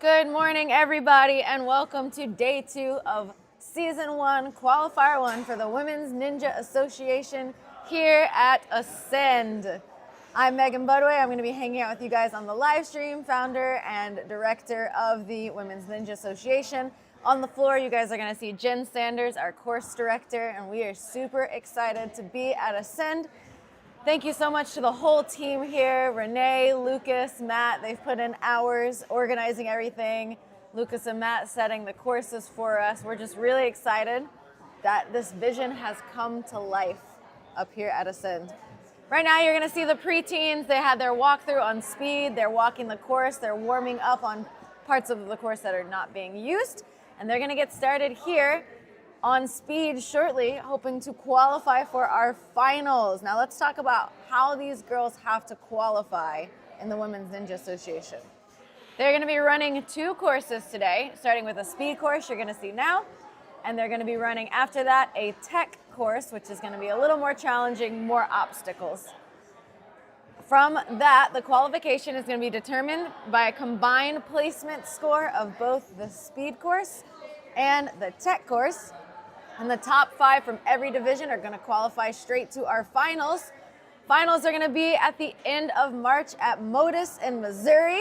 Good morning, everybody, and welcome to day 2 of season 1, qualifier 1 for the Women's Ninja Association here at Ascend. I'm Megan Budway. I'm going to be hanging out with you guys on the live stream, founder and director of the Women's Ninja Association. On the floor, you guys are going to see Jen Sanders, our course director, and we are super excited to be at Ascend. Thank you so much to the whole team here, Renee, Lucas, Matt. They've put in hours organizing everything. Lucas and Matt setting the courses for us. We're just really excited that this vision has come to life up here at Ascend. Right now you're gonna see the preteens. They had their walkthrough on speed. They're walking the course. They're warming up on parts of the course that are not being used. And they're gonna get started here on speed shortly, hoping to qualify for our finals. Now let's talk about how these girls have to qualify in the Women's Ninja Association. They're gonna be running 2 courses today, starting with a speed course you're gonna see now, and they're gonna be running after that a tech course, which is gonna be a little more challenging, more obstacles. From that, the qualification is gonna be determined by a combined placement score of both the speed course and the tech course. And the top 5 from every division are going to qualify straight to our finals. Finals are going to be at the end of March at Modus in Missouri.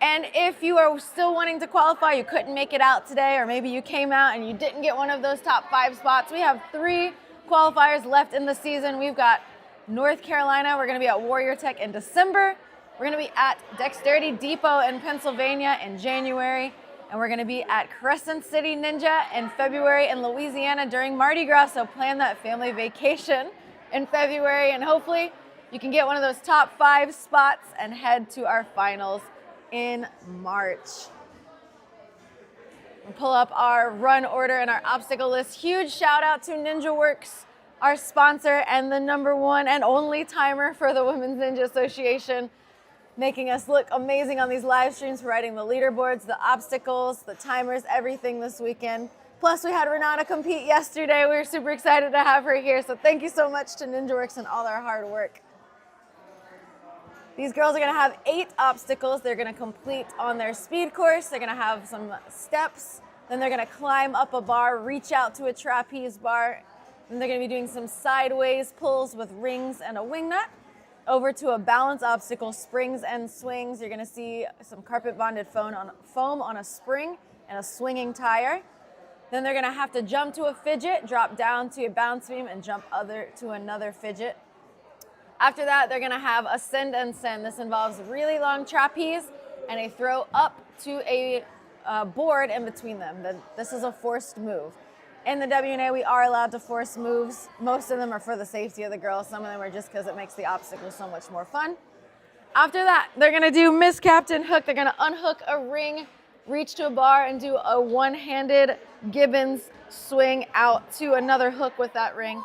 And if you are still wanting to qualify, you couldn't make it out today, or maybe you came out and you didn't get one of those top 5 spots, we have 3 qualifiers left in the season. We've got North Carolina. We're going to be at Warrior Tech in December. We're going to be at Dexterity Depot in Pennsylvania in January. And we're going to be at Crescent City Ninja in February in Louisiana during Mardi Gras, so plan that family vacation in February, and hopefully you can get one of those top 5 spots and head to our finals in March. We'll pull up our run order and our obstacle list. Huge shout out to NinjaWorks, our sponsor and the #1 and only timer for the Women's Ninja Association, making us look amazing on these live streams, providing the leaderboards, the obstacles, the timers, everything this weekend. Plus, we had Renata compete yesterday. We were super excited to have her here. So thank you so much to NinjaWorks and all their hard work. These girls are gonna have 8 obstacles they're gonna complete on their speed course. They're gonna have some steps. Then they're gonna climb up a bar, reach out to a trapeze bar. Then they're gonna be doing some sideways pulls with rings and a wing nut. Over to a balance obstacle, springs and swings. You're gonna see some carpet bonded foam on a spring and a swinging tire. Then they're gonna have to jump to a fidget, drop down to a bounce beam, and jump to another fidget. After that, they're gonna have ascend and send. This involves really long trapeze and a throw up to a board in between them. This is a forced move. In the WNA, we are allowed to force moves. Most of them are for the safety of the girls. Some of them are just because it makes the obstacle so much more fun. After that, they're gonna do Miss Captain Hook. They're gonna unhook a ring, reach to a bar, and do a one-handed Gibbons swing out to another hook with that ring,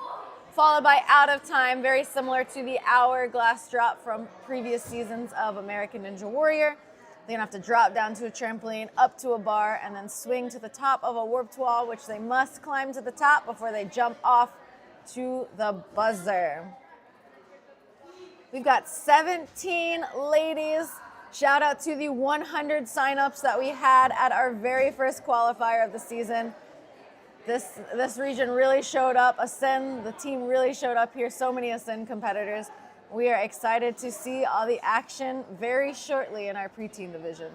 followed by out of time, very similar to the hourglass drop from previous seasons of American Ninja Warrior. They're gonna have to drop down to a trampoline, up to a bar, and then swing to the top of a warped wall, which they must climb to the top before they jump off to the buzzer. We've got 17 ladies. Shout out to the 100 signups that we had at our very first qualifier of the season. This region really showed up. Ascend, the team really showed up here. So many Ascend competitors. We are excited to see all the action very shortly in our preteen division.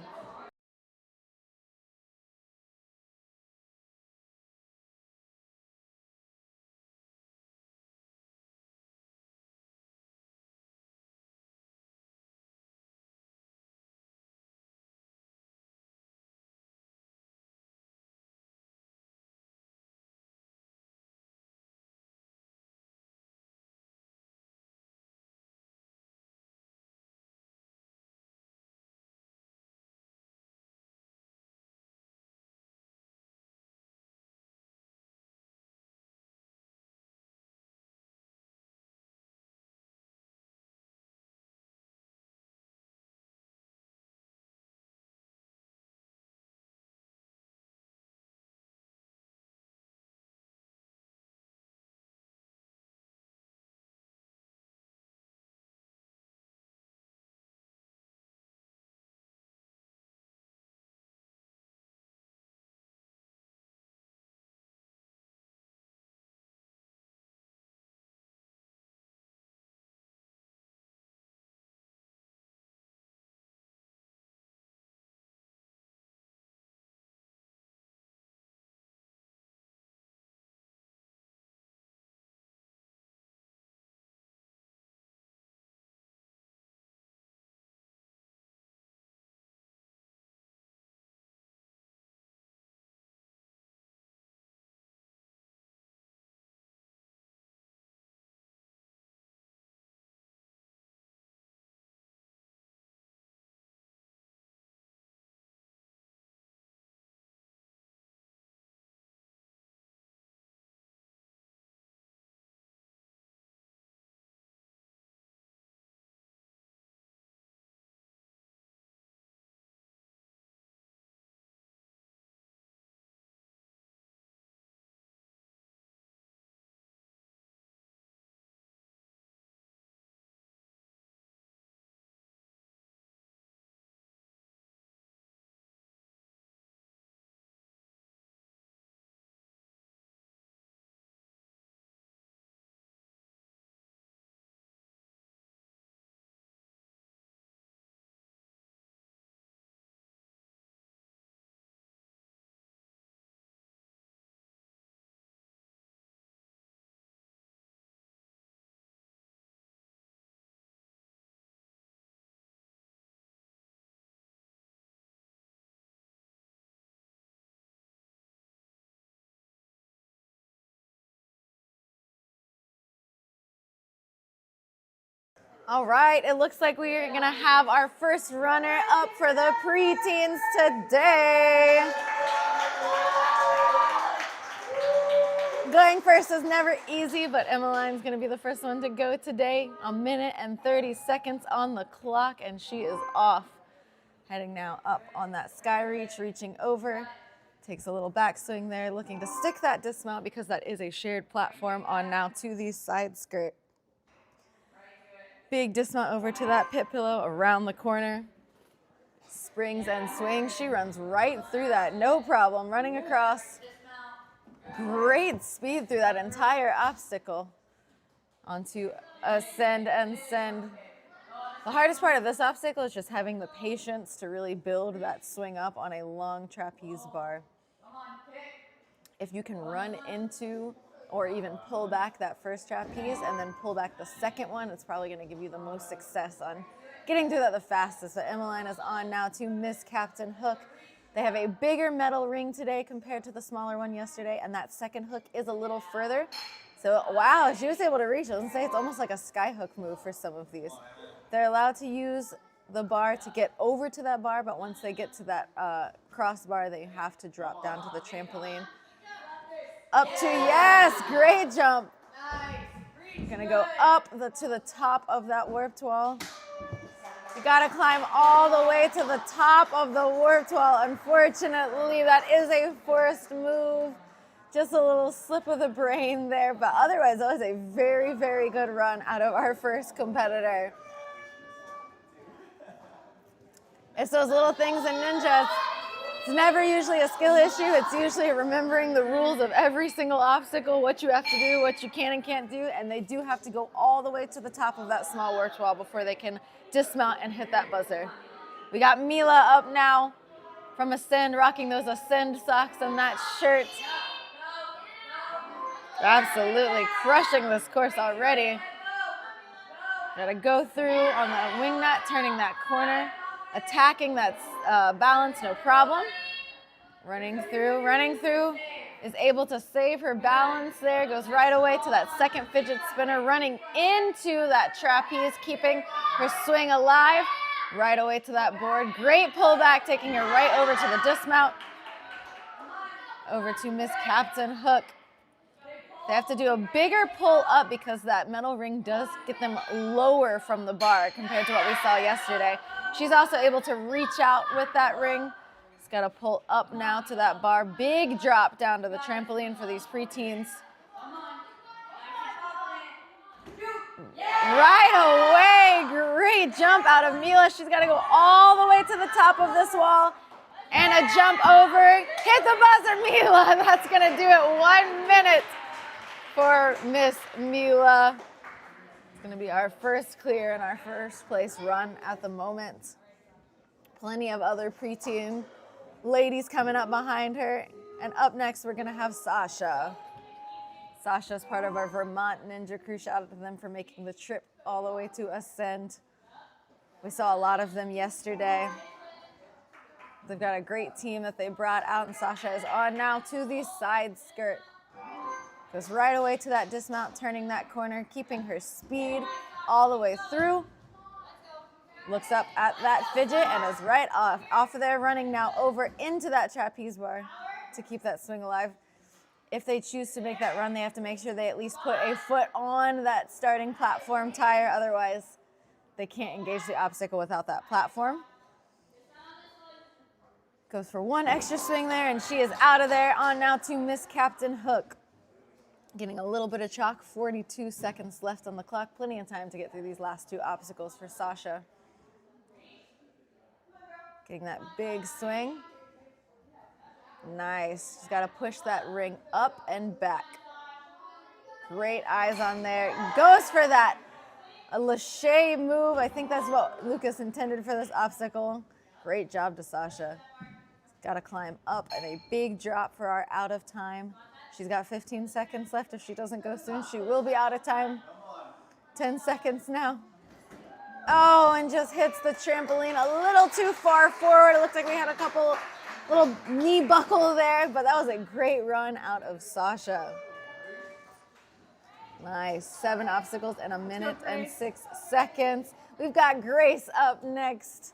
All right, it looks like we are gonna have our first runner up for the preteens today. Going first is never easy, but Emmeline's gonna be the first one to go today. 1 minute and 30 seconds on the clock, and she is off. Heading now up on that sky reach, reaching over. Takes a little backswing there, looking to stick that dismount because that is a shared platform on now to the side skirt. Big dismount over to that pit pillow, around the corner. Springs and swings. She runs right through that, no problem. Running across. Great speed through that entire obstacle. Onto ascend and send. The hardest part of this obstacle is just having the patience to really build that swing up on a long trapeze bar. If you can run into or even pull back that first trapeze and then pull back the second one, it's probably going to give you the most success on getting through that the fastest. So Emmeline is on now to Miss Captain Hook. They have a bigger metal ring today compared to the smaller one yesterday, and that second hook is a little further. So, wow, she was able to reach. I was going to say it's almost like a sky hook move for some of these. They're allowed to use the bar to get over to that bar, but once they get to that crossbar, they have to drop down to the trampoline. Up to, yes, great jump. Gonna go up to the top of that warped wall. You gotta climb all the way to the top of the warped wall. Unfortunately, that is a forced move. Just a little slip of the brain there, but otherwise that was a very, very good run out of our first competitor. It's those little things in ninja. It's never usually a skill issue. It's usually remembering the rules of every single obstacle, what you have to do, what you can and can't do, and they do have to go all the way to the top of that small warped wall before they can dismount and hit that buzzer. We got Mila up now from Ascend, rocking those Ascend socks and that shirt. Absolutely crushing this course already. Gotta go through on that wing nut, turning that corner, attacking that balance, no problem. Running through, is able to save her balance there, goes right away to that second fidget spinner, running into that trapeze, keeping her swing alive, right away to that board. Great pullback, taking her right over to the dismount. Over to Miss Captain Hook. They have to do a bigger pull up because that metal ring does get them lower from the bar compared to what we saw yesterday. She's also able to reach out with that ring. She's got to pull up now to that bar. Big drop down to the trampoline for these preteens. Right away, great jump out of Mila. She's got to go all the way to the top of this wall. And a jump over. Hit the buzzer, Mila. That's going to do it. 1 minute. For Miss Mila. It's going to be our first clear and our first place run at the moment. Plenty of other preteen ladies coming up behind her. And up next, we're going to have Sasha. Sasha's part of our Vermont Ninja crew. Shout out to them for making the trip all the way to Ascend. We saw a lot of them yesterday. They've got a great team that they brought out, and Sasha is on now to the side skirt. Goes right away to that dismount, turning that corner, keeping her speed all the way through. Looks up at that fidget and is right off of there, running now over into that trapeze bar to keep that swing alive. If they choose to make that run, they have to make sure they at least put a foot on that starting platform tire. Otherwise, they can't engage the obstacle without that platform. Goes for one extra swing there, and she is out of there. On now to Miss Captain Hook. Getting a little bit of chalk, 42 seconds left on the clock. Plenty of time to get through these last two obstacles for Sasha. Getting that big swing. Nice. She's got to push that ring up and back. Great eyes on there. Goes for that. A lâché move. I think that's what Lucas intended for this obstacle. Great job to Sasha. Got to climb up and a big drop for our out of time. She's got 15 seconds left. If she doesn't go soon, she will be out of time. 10 seconds now. Oh, and just hits the trampoline a little too far forward. It looks like we had a couple little knee buckle there, but that was a great run out of Sasha. Nice. 7 obstacles in 1 minute and 6 seconds. We've got Grace up next.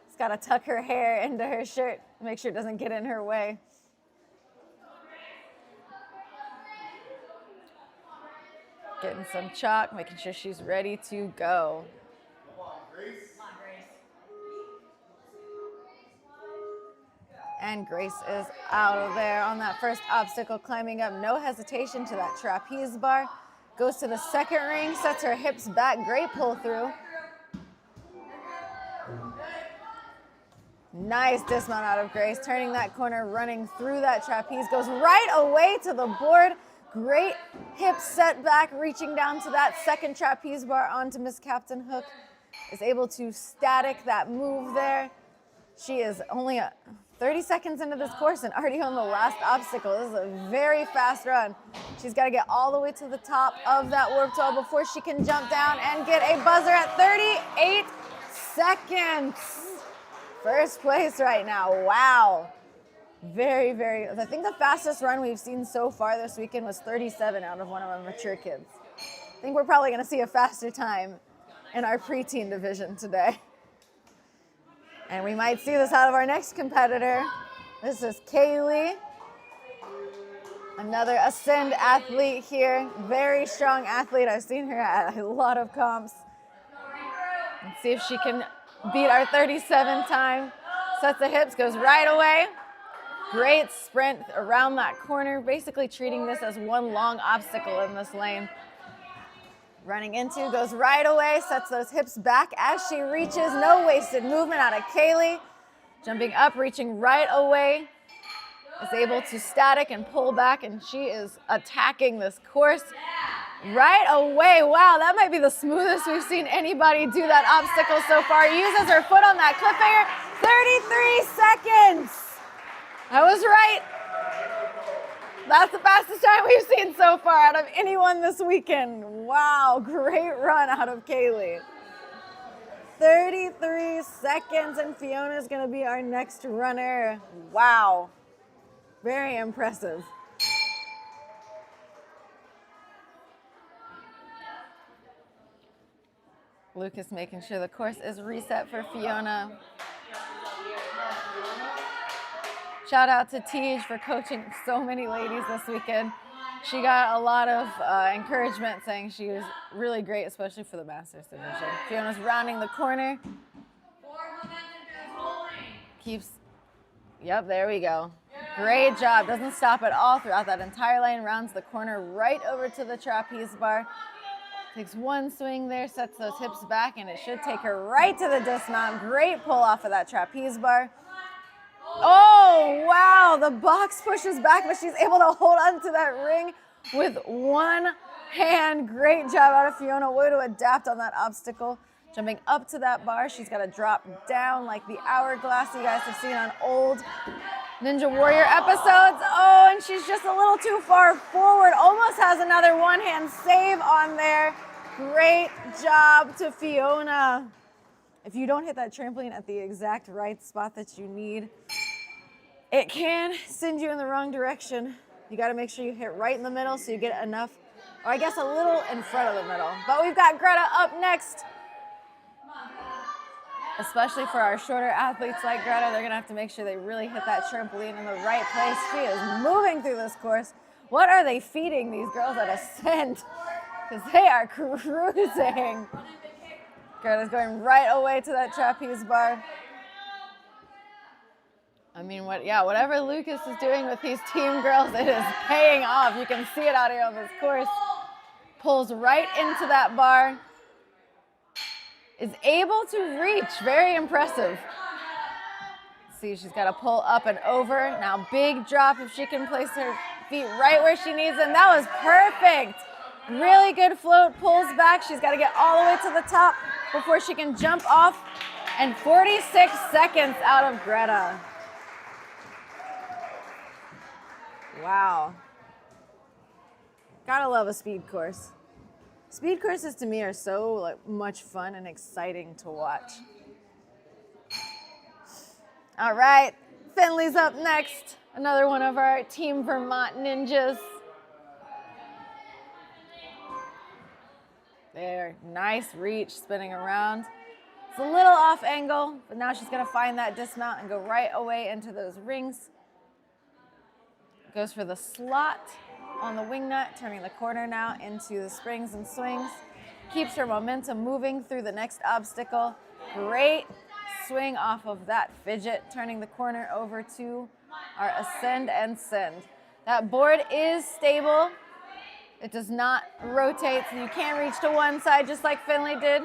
She's got to tuck her hair into her shirt, make sure it doesn't get in her way. Getting some chalk, making sure she's ready to go. And Grace is out of there on that first obstacle, climbing up, no hesitation to that trapeze bar. Goes to the second ring, sets her hips back, great pull through. Nice dismount out of Grace, turning that corner, running through that trapeze, goes right away to the board. Great hip set back, reaching down to that second trapeze bar onto Miss Captain Hook. Is able to static that move there. She is only 30 seconds into this course and already on the last obstacle. This is a very fast run. She's got to get all the way to the top of that warped wall before she can jump down and get a buzzer at 38 seconds. First place right now. Wow. Very, very, I think the fastest run we've seen so far this weekend was 37 out of one of our mature kids. I think we're probably going to see a faster time in our preteen division today. And we might see this out of our next competitor. This is Kaylee, another Ascend athlete here. Very strong athlete. I've seen her at a lot of comps. Let's see if she can beat our 37 time. Sets the hips, goes right away. Great sprint around that corner, basically treating this as one long obstacle in this lane. Running into, goes right away, sets those hips back as she reaches. No wasted movement out of Kaylee. Jumping up, reaching right away. Is able to static and pull back, and she is attacking this course right away. Wow, that might be the smoothest we've seen anybody do that obstacle so far. Uses her foot on that cliffhanger. 33 seconds. I was right. That's the fastest time we've seen so far out of anyone this weekend. Wow, great run out of Kaylee. 33 seconds, and Fiona's gonna be our next runner. Wow, very impressive. Lucas making sure the course is reset for Fiona. Shout out to Tej for coaching so many ladies this weekend. She got a lot of encouragement saying she was really great, especially for the Masters division. Fiona's rounding the corner. Keeps, yep, there we go. Great job, doesn't stop at all throughout that entire lane. Rounds the corner right over to the trapeze bar. Takes one swing there, sets those hips back, and it should take her right to the dismount. Great pull off of that trapeze bar. Oh, wow, the box pushes back, but she's able to hold on to that ring with one hand. Great job out of Fiona. Way to adapt on that obstacle. Jumping up to that bar, she's got to drop down like the hourglass you guys have seen on old Ninja Warrior episodes. Oh, and she's just a little too far forward. Almost has another one-hand save on there. Great job to Fiona. If you don't hit that trampoline at the exact right spot that you need, it can send you in the wrong direction. You got to make sure you hit right in the middle so you get enough, or I guess a little in front of the middle. But we've got Greta up next. Especially for our shorter athletes like Greta, they're gonna have to make sure they really hit that trampoline in the right place. She is moving through this course. What are they feeding these girls at Ascend? Because they are cruising. Greta's going right away to that trapeze bar. I mean, whatever Lucas is doing with these team girls, it is paying off. You can see it out here on this course. Pulls right into that bar. Is able to reach, very impressive. See, she's got to pull up and over. Now big drop if she can place her feet right where she needs them. That was perfect. Really good float, pulls back. She's got to get all the way to the top before she can jump off. And 46 seconds out of Greta. Wow. Gotta love a speed course. Speed courses to me are so much fun and exciting to watch. All right, Finley's up next. Another one of our Team Vermont Ninjas. There, nice reach, spinning around. It's a little off angle, but now she's gonna find that dismount and go right away into those rings. Goes for the slot on the wing nut, turning the corner now into the springs and swings. Keeps her momentum moving through the next obstacle. Great swing off of that fidget, turning the corner over to our ascend and send. That board is stable. It does not rotate, so you can't reach to one side just like Finley did.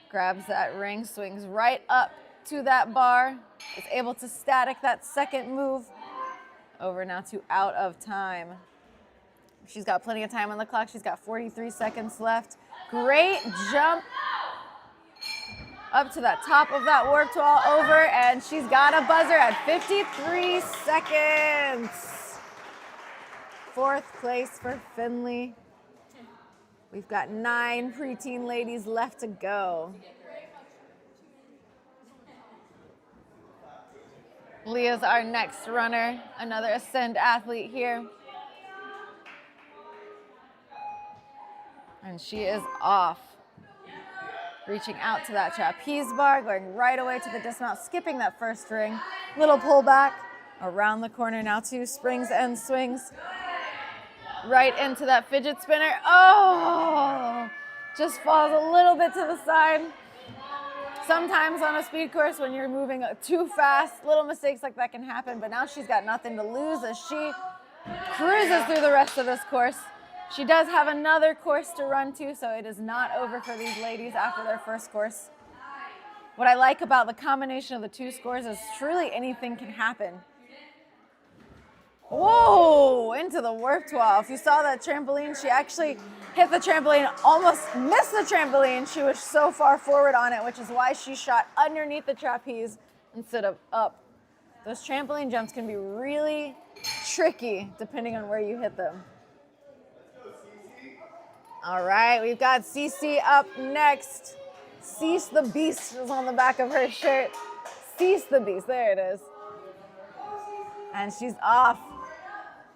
Grabs that ring, swings right up to that bar. Is able to static that second move. Over now to out of time. She's got plenty of time on the clock. She's got 43 seconds left. Great jump up to the top of that warped wall over, and she's got a buzzer at 53 seconds. Fourth place for Finley. We've got 9 preteen ladies left to go. Leah's our next runner, another ascend athlete here. And she is off. Reaching out to that trapeze bar, going right away to the dismount, skipping that first ring. Little pullback, around the corner now, 2 springs and swings. Right into that fidget spinner. Oh, just falls a little bit to the side. Sometimes on a speed course, when you're moving too fast, little mistakes like that can happen, but now she's got nothing to lose as she cruises through the rest of this course. She does have another course to run too, so it is not over for these ladies after their first course. What I like about the combination of the 2 scores is truly anything can happen. Whoa, into the warped wall. If you saw that trampoline, she actually hit the trampoline, almost missed the trampoline. She was so far forward on it, which is why she shot underneath the trapeze instead of up. Those trampoline jumps can be really tricky depending on where you hit them. All right, we've got Cece up next. Cease the Beast is on the back of her shirt. Cease the Beast, there it is. And she's off,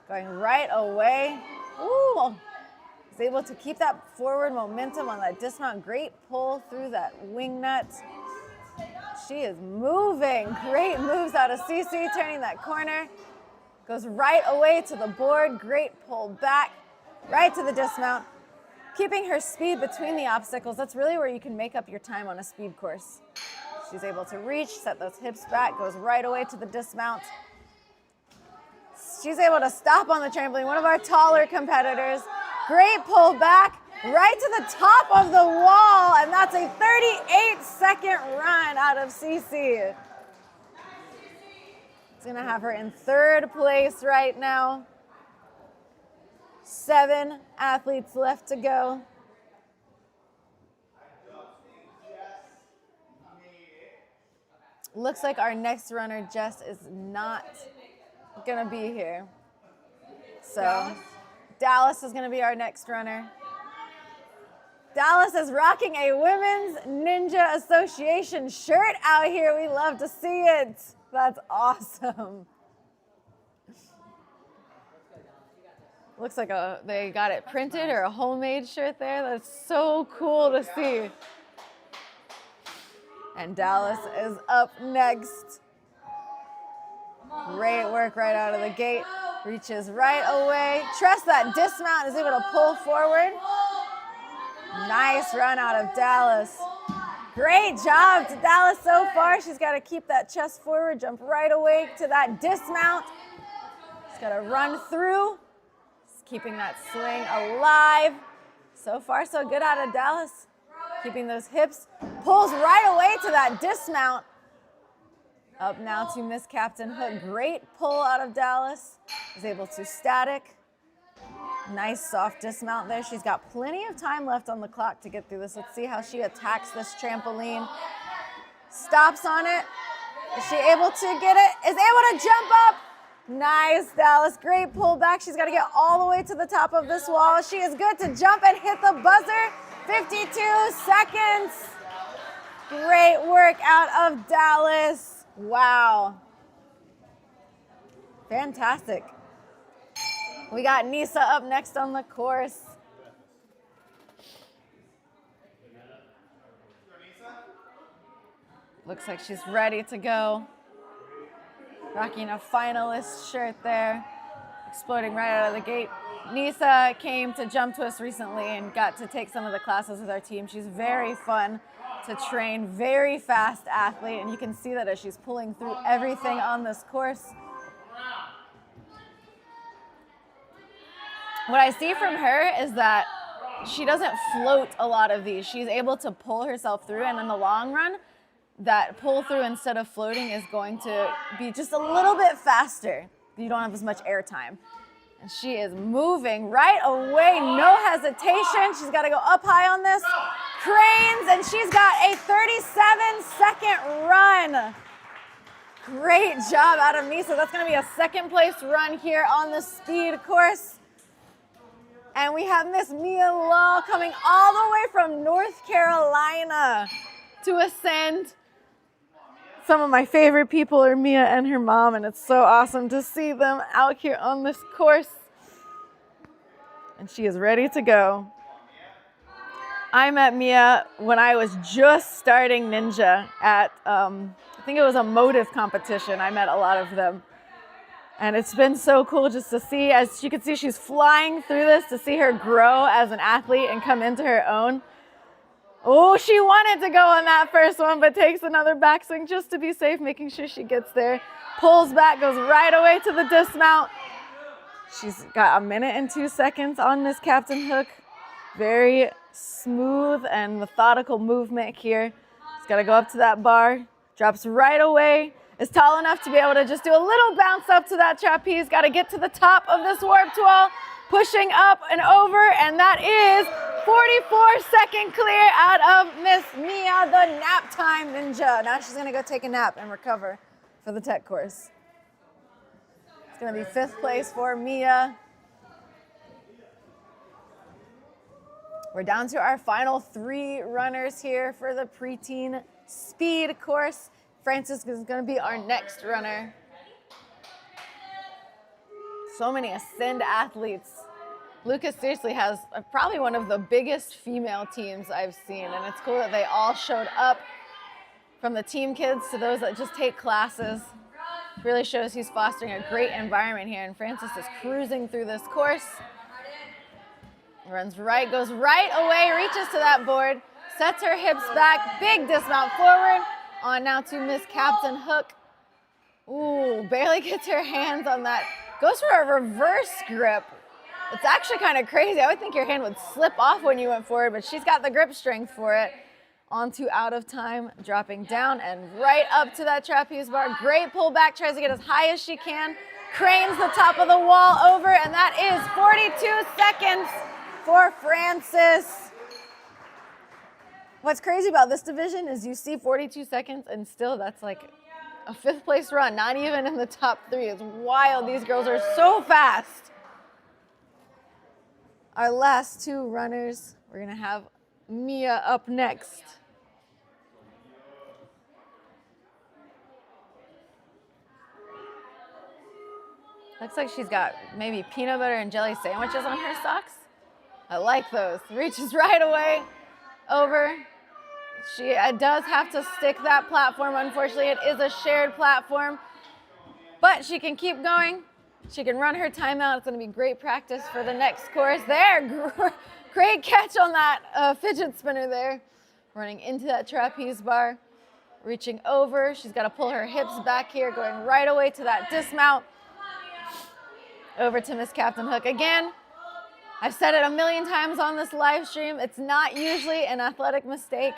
going right away. Ooh, is able to keep that forward momentum on that dismount. Great pull through that wing nut. She is moving. Great moves out of Cece, turning that corner. Goes right away to the board. Great pull back, right to the dismount. Keeping her speed between the obstacles, that's really where you can make up your time on a speed course. She's able to reach, set those hips back, goes right away to the dismount. She's able to stop on the trampoline, one of our taller competitors. Great pull back, right to the top of the wall, and that's a 38-second run out of Cece. It's gonna have her in 3rd place right now. 7 athletes left to go. Looks like our next runner, Jess, is not gonna be here. So Dallas is gonna be our next runner. Dallas is rocking a Women's Ninja Association shirt out here. We love to see it. That's awesome. Looks like they got it printed or a homemade shirt there. That's so cool to see. And Dallas is up next. Great work right out of the gate. Reaches right away. Trust that dismount, is able to pull forward. Nice run out of Dallas. Great job to Dallas so far. She's got to keep that chest forward, jump right away to that dismount. She's got to run through. Keeping that swing alive. So far, so good out of Dallas. Keeping those hips. Pulls right away to that dismount. Up now to Miss Captain Hook. Great pull out of Dallas. Is able to static. Nice soft dismount there. She's got plenty of time left on the clock to get through this. Let's see how she attacks this trampoline. Stops on it. Is she able to get it? Is able to jump up. Nice, Dallas. Great pull back. She's got to get all the way to the top of this wall. She is good to jump and hit the buzzer. 52 seconds. Great work out of Dallas. Wow. Fantastic. We got Nisa up next on the course. Looks like she's ready to go. Rocking a finalist shirt there. Exploding right out of the gate. Nisa came to jump twist recently and got to take some of the classes with our team. She's very fun to train, very fast athlete, and you can see that as she's pulling through everything on this course. What I see from her is that she doesn't float a lot of these. She's able to pull herself through, and in the long run, that pull through instead of floating is going to be just a little bit faster. You don't have as much air time. And she is moving right away, no hesitation. She's got to go up high on this. Cranes, and she's got a 37-second run. Great job out of Nisa. That's going to be a second place run here on the speed course. And we have Miss Mia Law coming all the way from North Carolina to ascend. Some of my favorite people are Mia and her mom, and it's so awesome to see them out here on this course. And she is ready to go. I met Mia when I was just starting Ninja at, I think it was a motive competition. I met a lot of them. And it's been so cool just to see, as you can see, she's flying through this, to see her grow as an athlete and come into her own. Oh, she wanted to go on that first one, but takes another backswing just to be safe, making sure she gets there. Pulls back, goes right away to the dismount. She's got 1 minute and 2 seconds on this captain hook. Very smooth and methodical movement here. She's got to go up to that bar, drops right away. Is tall enough to be able to just do a little bounce up to that trapeze. Got to get to the top of this warped wall, pushing up and over, and that is 44-second clear out of Miss Mia, the nap time ninja. Now she's gonna go take a nap and recover for the tech course. It's gonna be 5th place for Mia. We're down to our final 3 runners here for the preteen speed course. Francis is gonna be our next runner. So many Ascend athletes. Lucas seriously has probably one of the biggest female teams I've seen, and it's cool that they all showed up, from the team kids to those that just take classes. Really shows he's fostering a great environment here, and Francis is cruising through this course. Runs right, goes right away, reaches to that board, sets her hips back, big dismount forward. On now to Miss Captain Hook. Ooh, barely gets her hands on that. Goes for a reverse grip. It's actually kind of crazy. I would think your hand would slip off when you went forward, but she's got the grip strength for it. Onto out of time, dropping down and right up to that trapeze bar. Great pullback, tries to get as high as she can. Cranes the top of the wall over, and that is 42 seconds for Francis. What's crazy about this division is you see 42 seconds and still that's like a 5th place run, not even in the top 3. It's wild. These girls are so fast. Our last 2 runners, we're gonna have Mia up next. Looks like she's got maybe peanut butter and jelly sandwiches on her socks. I like those. Reaches right away over. She does have to stick that platform. Unfortunately, it is a shared platform, but she can keep going. She can run her timeout. It's going to be great practice for the next course. There, great catch on that fidget spinner there. Running into that trapeze bar, reaching over. She's got to pull her hips back here, going right away to that dismount. Over to Miss Captain Hook again. I've said it a million times on this live stream. It's not usually an athletic mistake.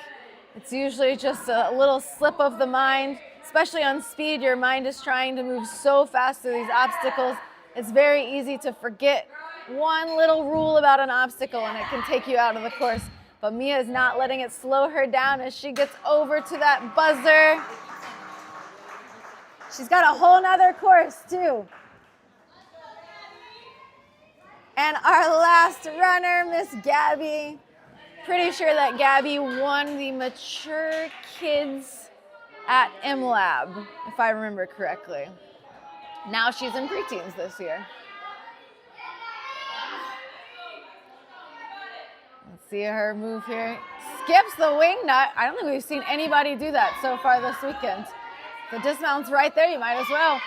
It's usually just a little slip of the mind, especially on speed. Your mind is trying to move so fast through these obstacles. It's very easy to forget one little rule about an obstacle and it can take you out of the course. But Mia is not letting it slow her down as she gets over to that buzzer. She's got a whole nother course too. And our last runner, Miss Gabby. Pretty sure that Gabby won the mature kids at MLab, if I remember correctly. Now she's in preteens this year. Let's See her move here. Skips the wing nut. I don't think we've seen anybody do that so far this weekend. The dismount's right there, you might as well.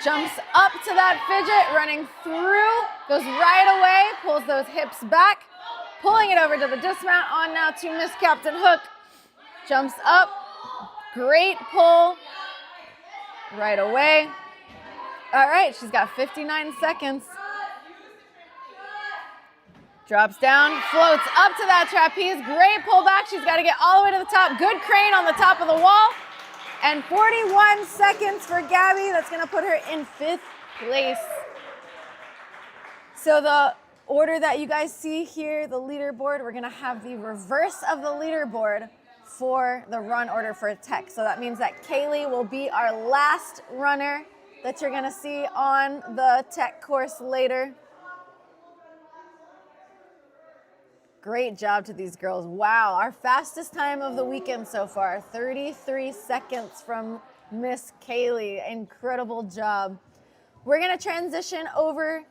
Jumps up to that fidget, running through, goes right away, pulls those hips back, pulling it over to the dismount, on now to Miss Captain Hook. Jumps up, great pull, right away. All right, she's got 59 seconds. Drops down, floats up to that trapeze, great pullback. She's got to get all the way to the top. Good crane on the top of the wall. And 41 seconds for Gabby. That's going to put her in 5th place. So the order that you guys see here, the leaderboard, we're going to have the reverse of the leaderboard for the run order for tech. So that means that Kaylee will be our last runner that you're going to see on the tech course later. Great job to these girls. Wow, our fastest time of the weekend so far, 33 seconds from Miss Kaylee. Incredible job. We're gonna transition over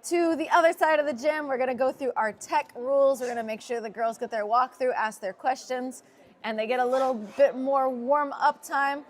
to the other side of the gym. We're gonna go through our tech rules. We're gonna make sure the girls get their walkthrough, ask their questions, and they get a little bit more warm-up time.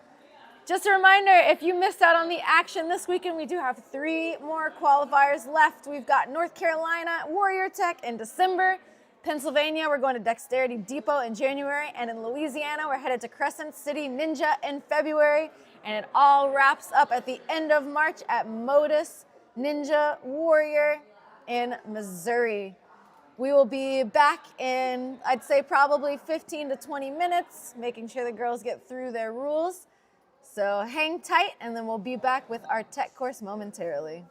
Just a reminder, if you missed out on the action this weekend, we do have 3 more qualifiers left. We've got North Carolina Warrior Tech in December. Pennsylvania, we're going to Dexterity Depot in January, and in Louisiana, we're headed to Crescent City Ninja in February, and it all wraps up at the end of March at Modus Ninja Warrior in Missouri. We will be back in, I'd say, probably 15 to 20 minutes, making sure the girls get through their rules. So hang tight, and then we'll be back with our tech course momentarily.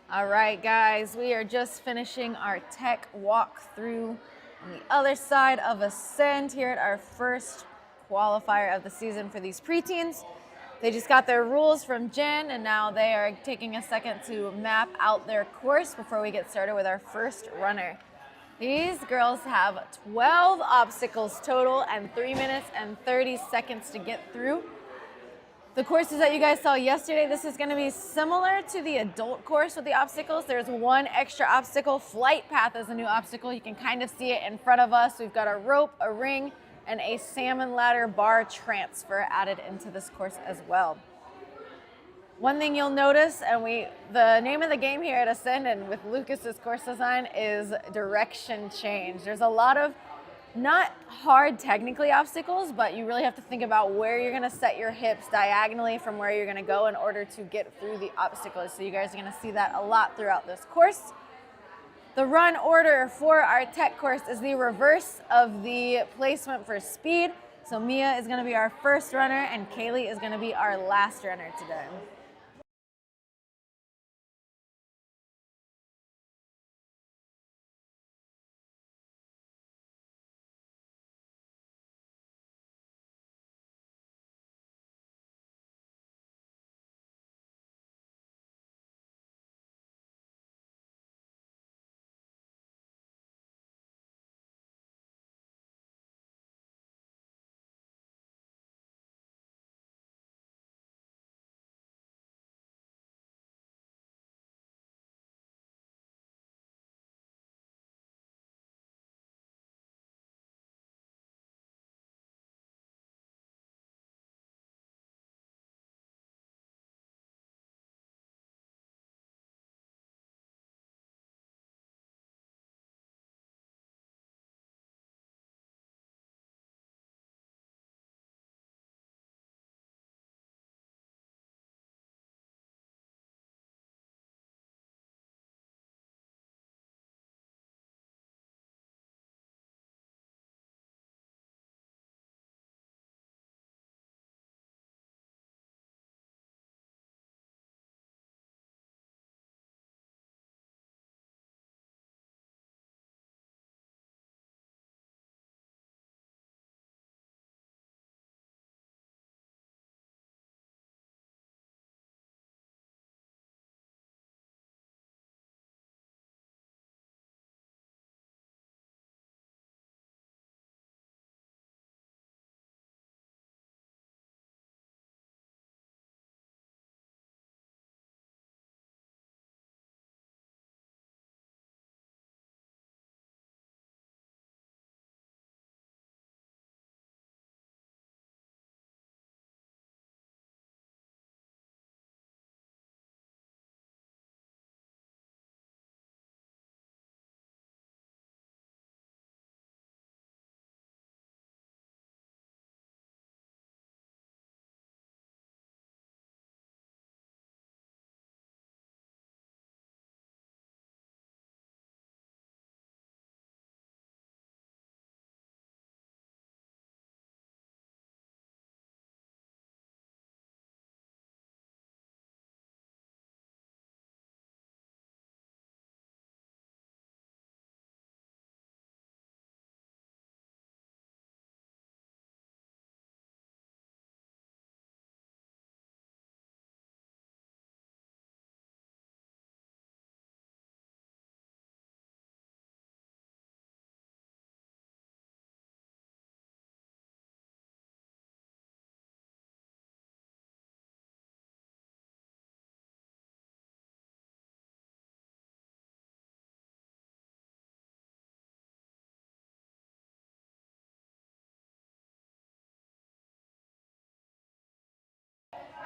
All right, guys, we are just finishing our tech walkthrough on the other side of Ascend here at our first qualifier of the season for these preteens. They just got their rules from Jen, and now they are taking a second to map out their course before we get started with our first runner. These girls have 12 obstacles total and 3 minutes and 30 seconds to get through. The courses that you guys saw yesterday, this is going to be similar to the adult course with the obstacles. There's one extra obstacle. Flight path is a new obstacle. You can kind of see it in front of us. We've got a rope, a ring, and a salmon ladder bar transfer added into this course as well. One thing you'll notice, and the name of the game here at Ascend and with Lucas's course design is direction change. There's a lot of not hard technically obstacles, but you really have to think about where you're gonna set your hips diagonally from where you're gonna go in order to get through the obstacles. So you guys are gonna see that a lot throughout this course. The run order for our tech course is the reverse of the placement for speed. So Mia is gonna be our first runner and Kaylee is gonna be our last runner today.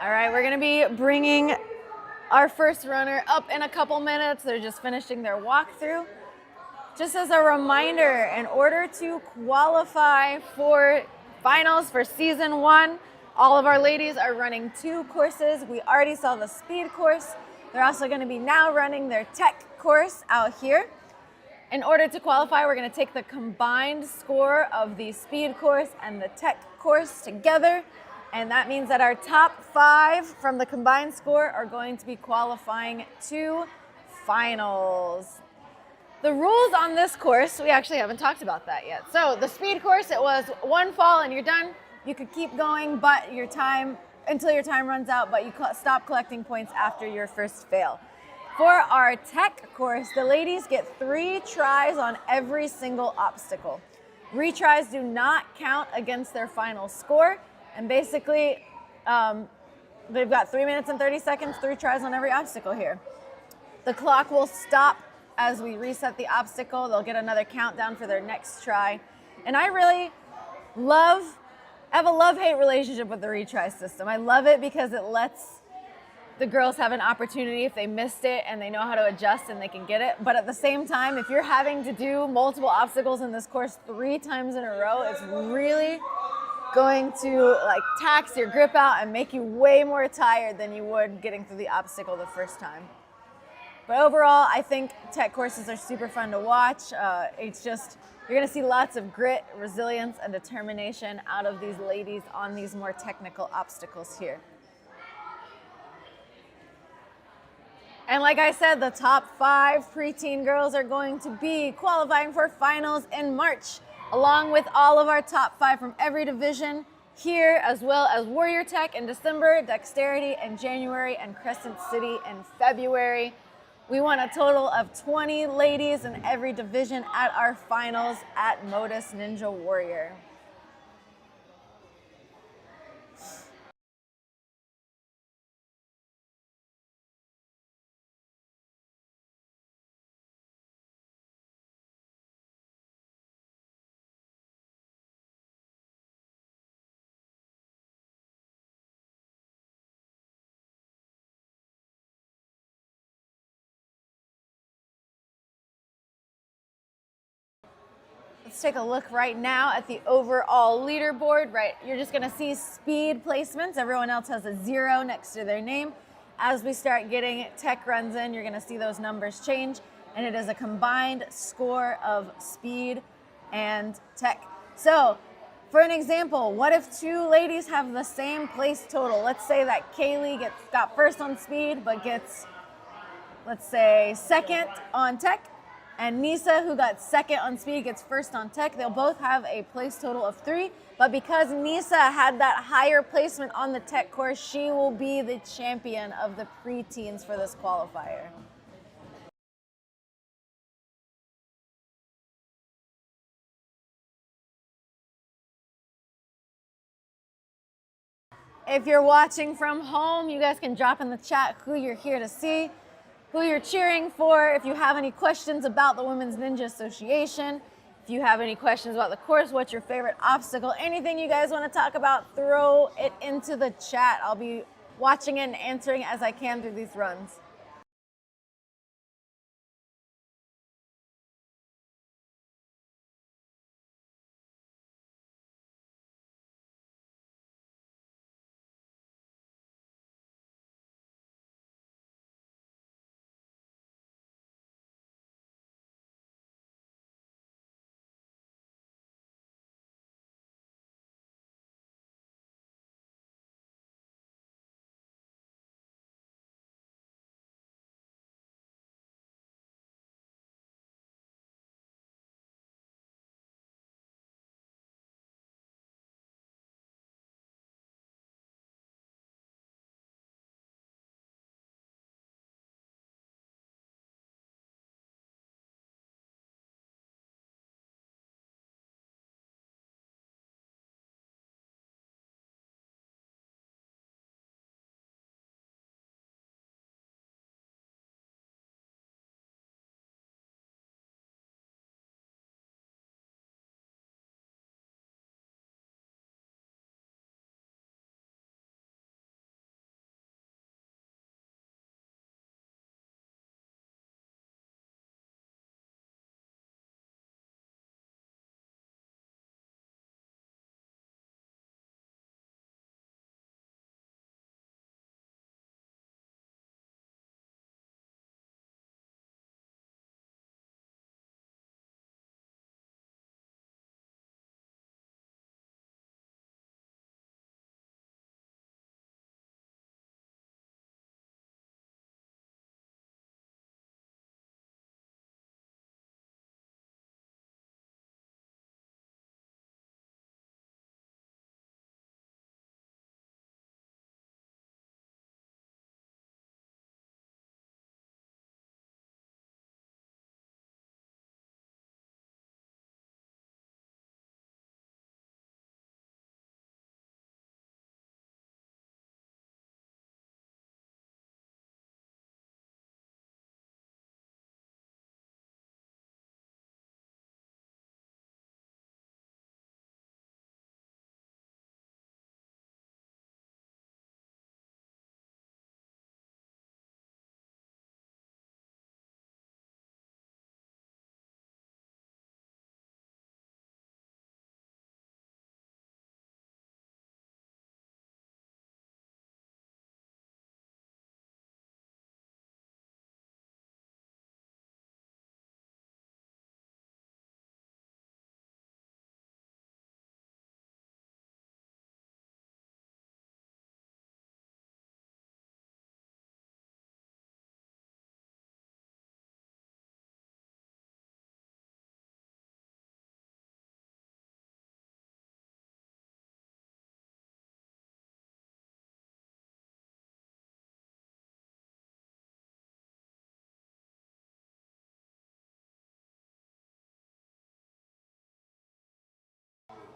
All right, we're gonna be bringing our first runner up in a couple minutes. They're just finishing their walkthrough. Just as a reminder, in order to qualify for finals for season 1, all of our ladies are running 2 courses. We already saw the speed course. They're also gonna be now running their tech course out here. In order to qualify, we're gonna take the combined score of the speed course and the tech course together. And that means that our top 5 from the combined score are going to be qualifying to finals. The rules on this course, we actually haven't talked about that yet. So the speed course, it was one fall and you're done. You could keep going, but until your time runs out, but you stop collecting points after your first fail. For our tech course, the ladies get 3 tries on every single obstacle. Retries do not count against their final score, and basically they've got 3 minutes and 30 seconds, 3 tries on every obstacle here. The clock will stop as we reset the obstacle. They'll get another countdown for their next try. And I really have a love-hate relationship with the retry system. I love it because it lets the girls have an opportunity if they missed it and they know how to adjust and they can get it. But at the same time, if you're having to do multiple obstacles in this course 3 times in a row, it's really going to tax your grip out and make you way more tired than you would getting through the obstacle the first time. But overall, I think tech courses are super fun to watch. You're gonna see lots of grit, resilience, and determination out of these ladies on these more technical obstacles here. And like I said, the top 5 preteen girls are going to be qualifying for finals in March, along with all of our top 5 from every division here, as well as Warrior Tech in December, Dexterity in January, and Crescent City in February. We want a total of 20 ladies in every division at our finals at Modus Ninja Warrior. Let's take a look right now at the overall leaderboard. Right, you're just gonna see speed placements. Everyone else has a 0 next to their name. As we start getting tech runs in, you're gonna see those numbers change, and it is a combined score of speed and tech. So, for an example, what if 2 ladies have the same place total? Let's say that Kaylee got first on speed, but gets, let's say, second on tech, and Nisa, who got second on speed, gets first on tech. They'll both have a place total of 3, but because Nisa had that higher placement on the tech course, she will be the champion of the preteens for this qualifier. If you're watching from home, you guys can drop in the chat who you're here to see, who you're cheering for. If you have any questions about the Women's Ninja Association, if you have any questions about the course, what's your favorite obstacle, anything you guys want to talk about, throw it into the chat. I'll be watching it and answering as I can through these runs.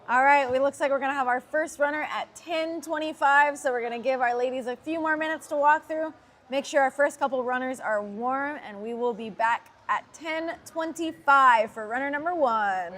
All right, it looks like we're gonna have our first runner at 10:25, so we're gonna give our ladies a few more minutes to walk through. Make sure our first couple runners are warm, and we will be back at 10:25 for runner number 1.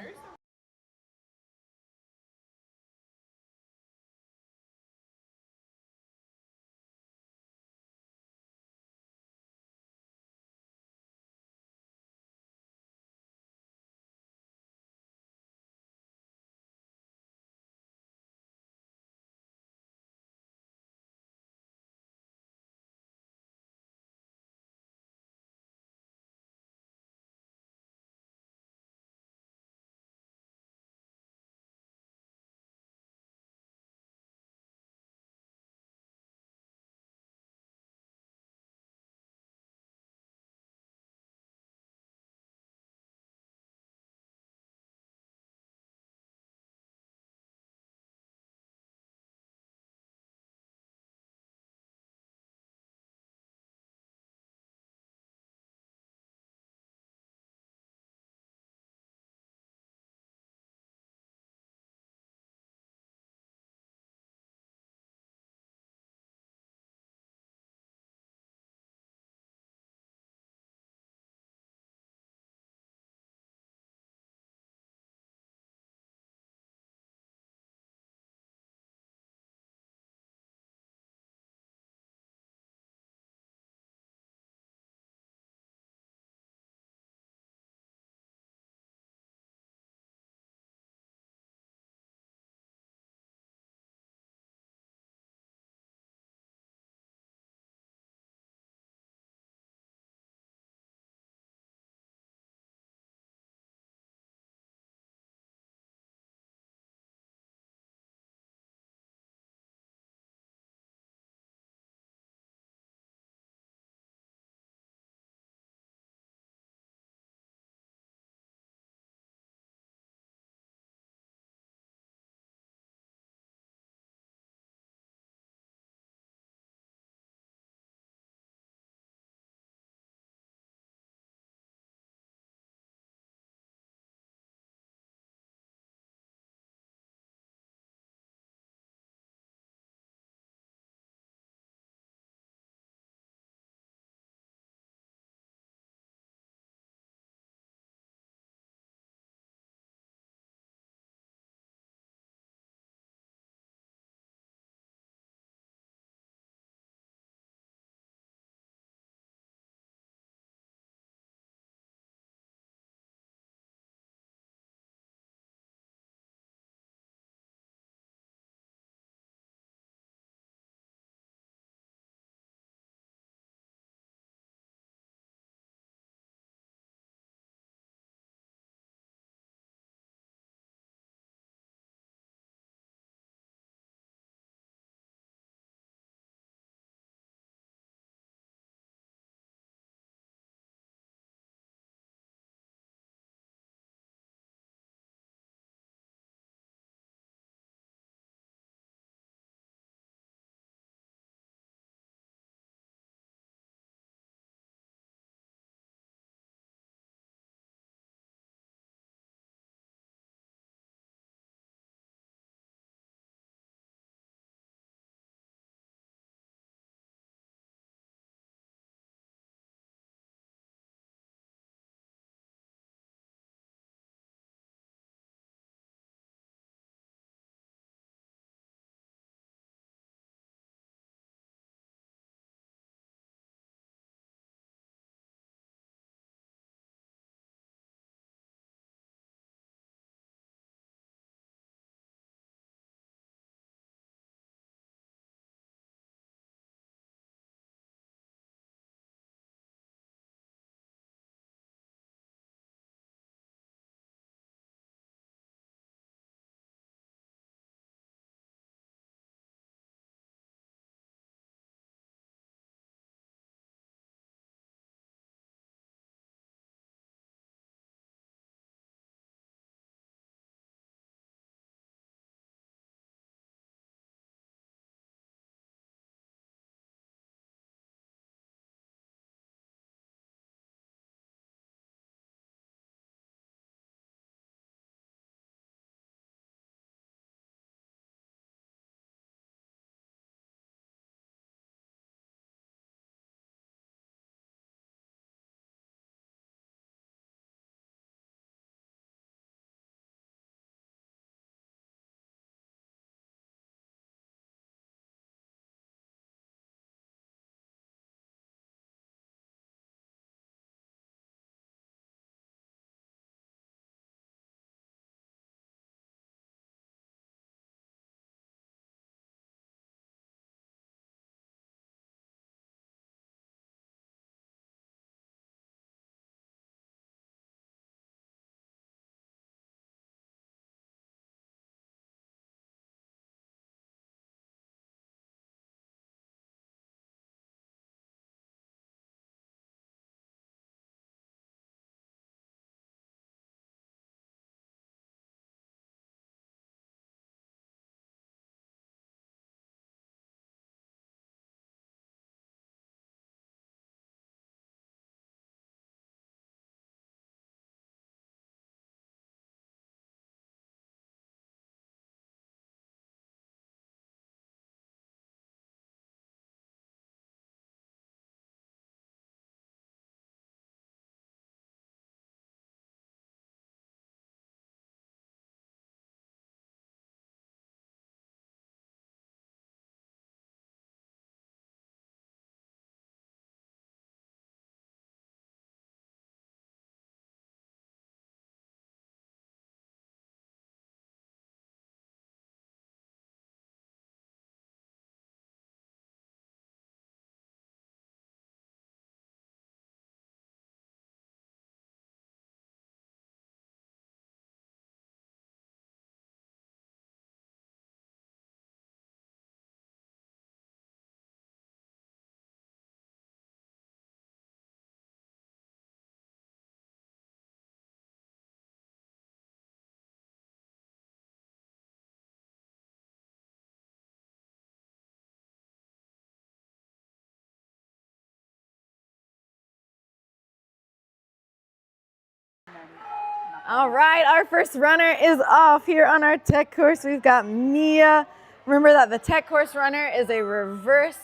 All right, our first runner is off here on our tech course. We've got Mia. Remember that the tech course runner is a reverse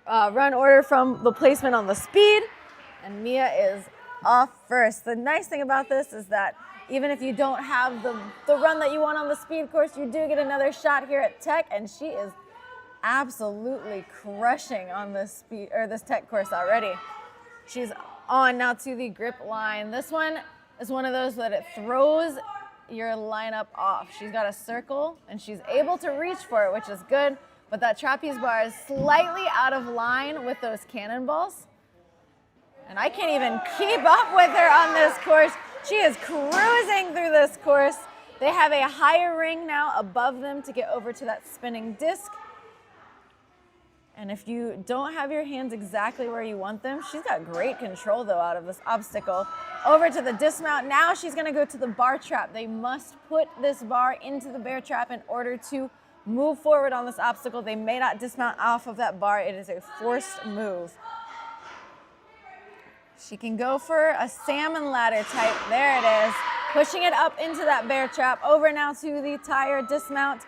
run order from the placement on the speed, and Mia is off first. The nice thing about this is that even if you don't have the run that you want on the speed course, you do get another shot here at tech, and she is absolutely crushing on this tech course already. She's on now to the grip line. This one is one of those that it throws your lineup off. She's got a circle and she's able to reach for it, which is good, but that trapeze bar is slightly out of line with those cannonballs. And I can't even keep up with her on this course. She is cruising through this course. They have a higher ring now above them to get over to that spinning disc. And if you don't have your hands exactly where you want them, she's got great control though out of this obstacle. Over to the dismount. Now she's gonna go to the bar trap. They must put this bar into the bear trap in order to move forward on this obstacle. They may not dismount off of that bar. It is a forced move. She can go for a salmon ladder type. There it is. Pushing it up into that bear trap. Over now to the tire dismount.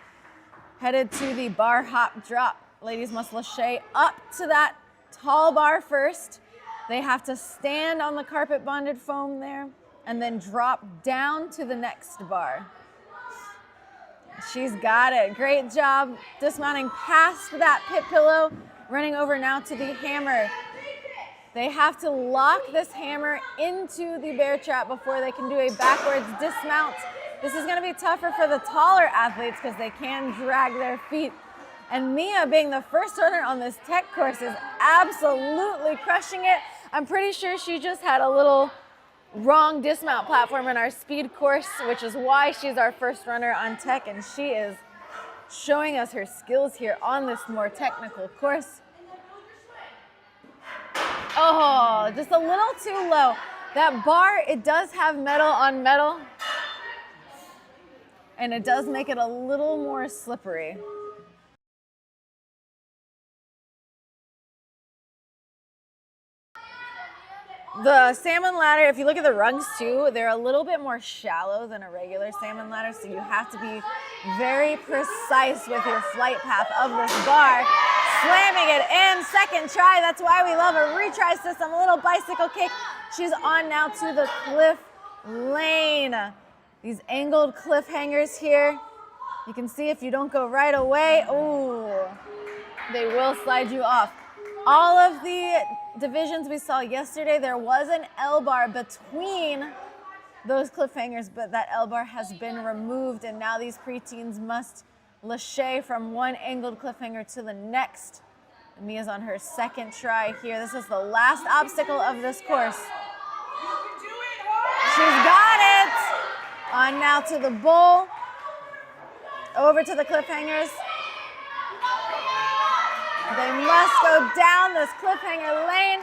Headed to the bar hop drop. Ladies must lâcher up to that tall bar first. They have to stand on the carpet bonded foam there and then drop down to the next bar. She's got it. Great job dismounting past that pit pillow, running over now to the hammer. They have to lock this hammer into the bear trap before they can do a backwards dismount. This is going to be tougher for the taller athletes because they can drag their feet. And Mia, being the first runner on this tech course, is absolutely crushing it. I'm pretty sure she just had a little wrong dismount platform in our speed course, which is why she's our first runner on tech, and she is showing us her skills here on this more technical course. Oh, just a little too low. That bar, it does have metal on metal, and it does make it a little more slippery. The salmon ladder, if you look at the rungs too, they're a little bit more shallow than a regular salmon ladder, so you have to be very precise with your flight path of this bar. Slamming it in, second try. That's why we love a retry system, a little bicycle kick. She's on now to the cliff lane. These angled cliffhangers here. You can see if you don't go right away, ooh, they will slide you off. All of the divisions we saw yesterday, there was an L-bar between those cliffhangers, but that L-bar has been removed, and now these preteens must lâcher from one angled cliffhanger to the next. And Mia's on her second try here. This is the last obstacle of this course. She's got it! On now to the bowl. Over to the cliffhangers. They must go down this cliffhanger lane.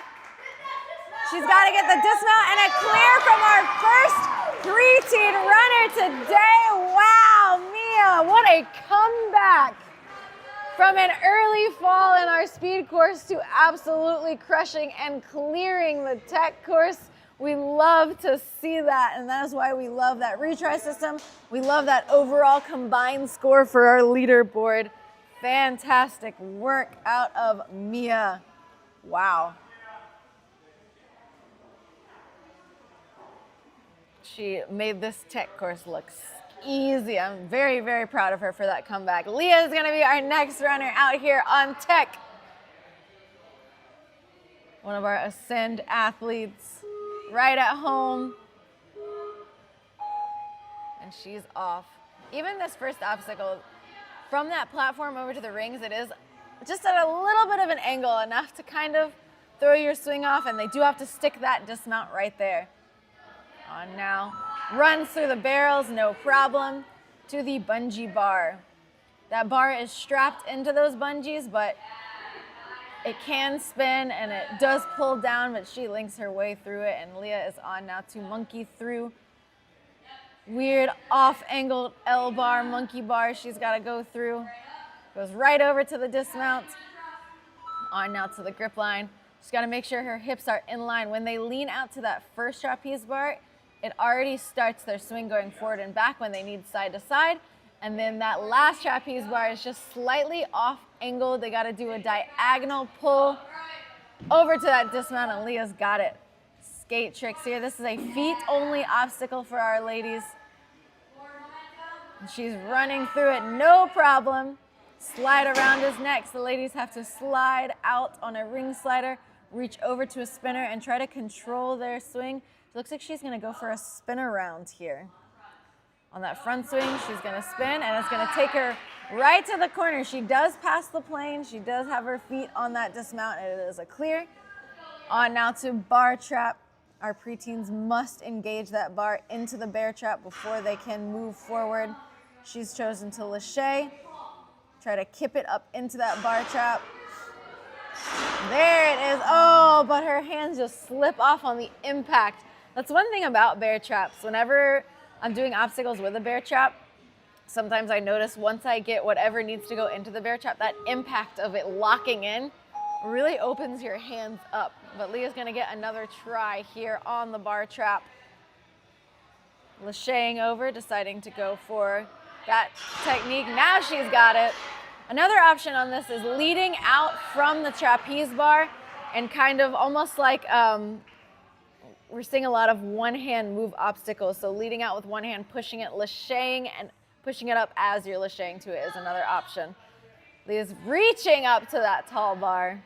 She's got to get the dismount and a clear from our first preteen runner today. Wow, Mia, what a comeback. From an early fall in our speed course to absolutely crushing and clearing the tech course. We love to see that, and that is why we love that retry system. We love that overall combined score for our leaderboard. Fantastic work out of Mia. Wow. She made this tech course look easy. I'm very, very proud of her for that comeback. Leah is going to be our next runner out here on tech. One of our Ascend athletes right at home. And she's off. Even this first obstacle, from that platform over to the rings, it is just at a little bit of an angle, enough to kind of throw your swing off, and they do have to stick that dismount right there. On now, runs through the barrels, no problem, to the bungee bar. That bar is strapped into those bungees, but it can spin and it does pull down, but she links her way through it, and Leah is on now to monkey through. Weird off-angled L-bar, monkey bar she's got to go through. Goes right over to the dismount. On now to the grip line. She's got to make sure her hips are in line. When they lean out to that first trapeze bar, it already starts their swing going forward and back when they need side to side. And then that last trapeze bar is just slightly off angle. They got to do a diagonal pull over to that dismount, and Leah's got it. Skate tricks here. This is a feet-only obstacle for our ladies. And she's running through it, no problem. Slide around is next. The ladies have to slide out on a ring slider, reach over to a spinner, and try to control their swing. It looks like she's going to go for a spin around here. On that front swing, she's going to spin, and it's going to take her right to the corner. She does pass the plane. She does have her feet on that dismount, and it is a clear. On now to bar trap. Our preteens must engage that bar into the bear trap before they can move forward. She's chosen to lâcher. Try to kip it up into that bar trap. There it is. Oh, but her hands just slip off on the impact. That's one thing about bear traps. Whenever I'm doing obstacles with a bear trap, sometimes I notice once I get whatever needs to go into the bear trap, that impact of it locking in really opens your hands up. But Leah's gonna get another try here on the bar trap. Lâchering over, deciding to go for that technique. Now she's got it. Another option on this is leading out from the trapeze bar and kind of almost like we're seeing a lot of one-hand move obstacles. So leading out with one hand, pushing it, lâchering, and pushing it up as you're lâchering to it is another option. Leah's reaching up to that tall bar.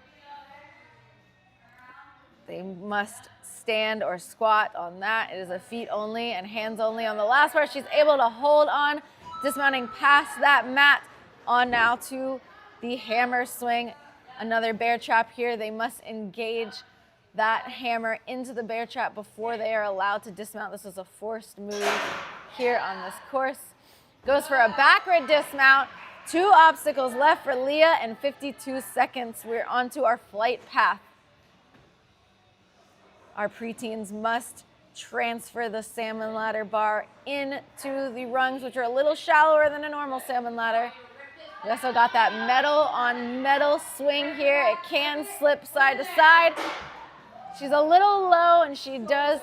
They must stand or squat on that. It is a feet only and hands only on the last bar. She's able to hold on, dismounting past that mat. On now to the hammer swing. Another bear trap here. They must engage that hammer into the bear trap before they are allowed to dismount. This is a forced move here on this course. Goes for a backward dismount. 2 obstacles left for Leah and 52 seconds. We're onto our flight path. Our preteens must transfer the salmon ladder bar into the rungs, which are a little shallower than a normal salmon ladder. We also got that metal on metal swing here. It can slip side to side. She's a little low and she does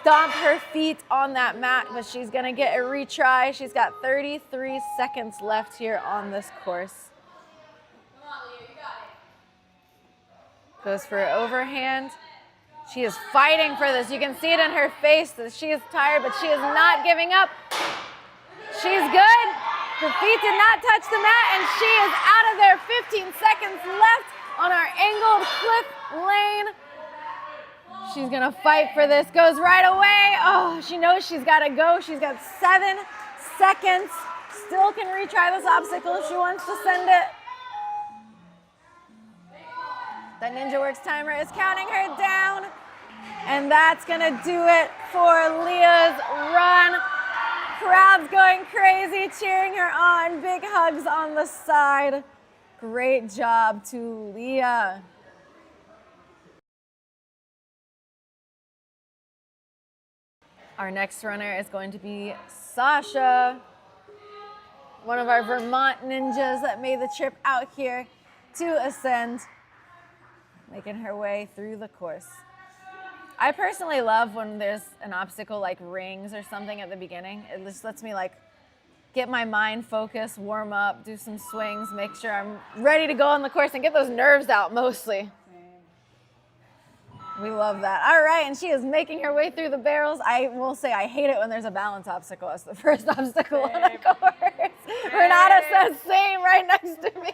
stomp her feet on that mat, but she's gonna get a retry. She's got 33 seconds left here on this course. Goes for an overhand. She is fighting for this. You can see it in her face that she is tired, but she is not giving up. She's good. Her feet did not touch the mat, and she is out of there. 15 seconds left on our angled cliff lane. She's gonna fight for this. Goes right away. Oh, she knows she's gotta go. She's got 7 seconds. Still can retry this obstacle if she wants to send it. The Ninja Works timer is counting her down. And that's gonna do it for Leah's run. Crowd's going crazy, cheering her on. Big hugs on the side. Great job to Leah. Our next runner is going to be Sasha, one of our Vermont ninjas that made the trip out here to Ascend, making her way through the course. I personally love when there's an obstacle like rings or something at the beginning. It just lets me like get my mind focused, warm up, do some swings, make sure I'm ready to go on the course and get those nerves out mostly. We love that. All right, and she is making her way through the barrels. I will say I hate it when there's a balance obstacle as the first obstacle on the course. Renata says same right next to me.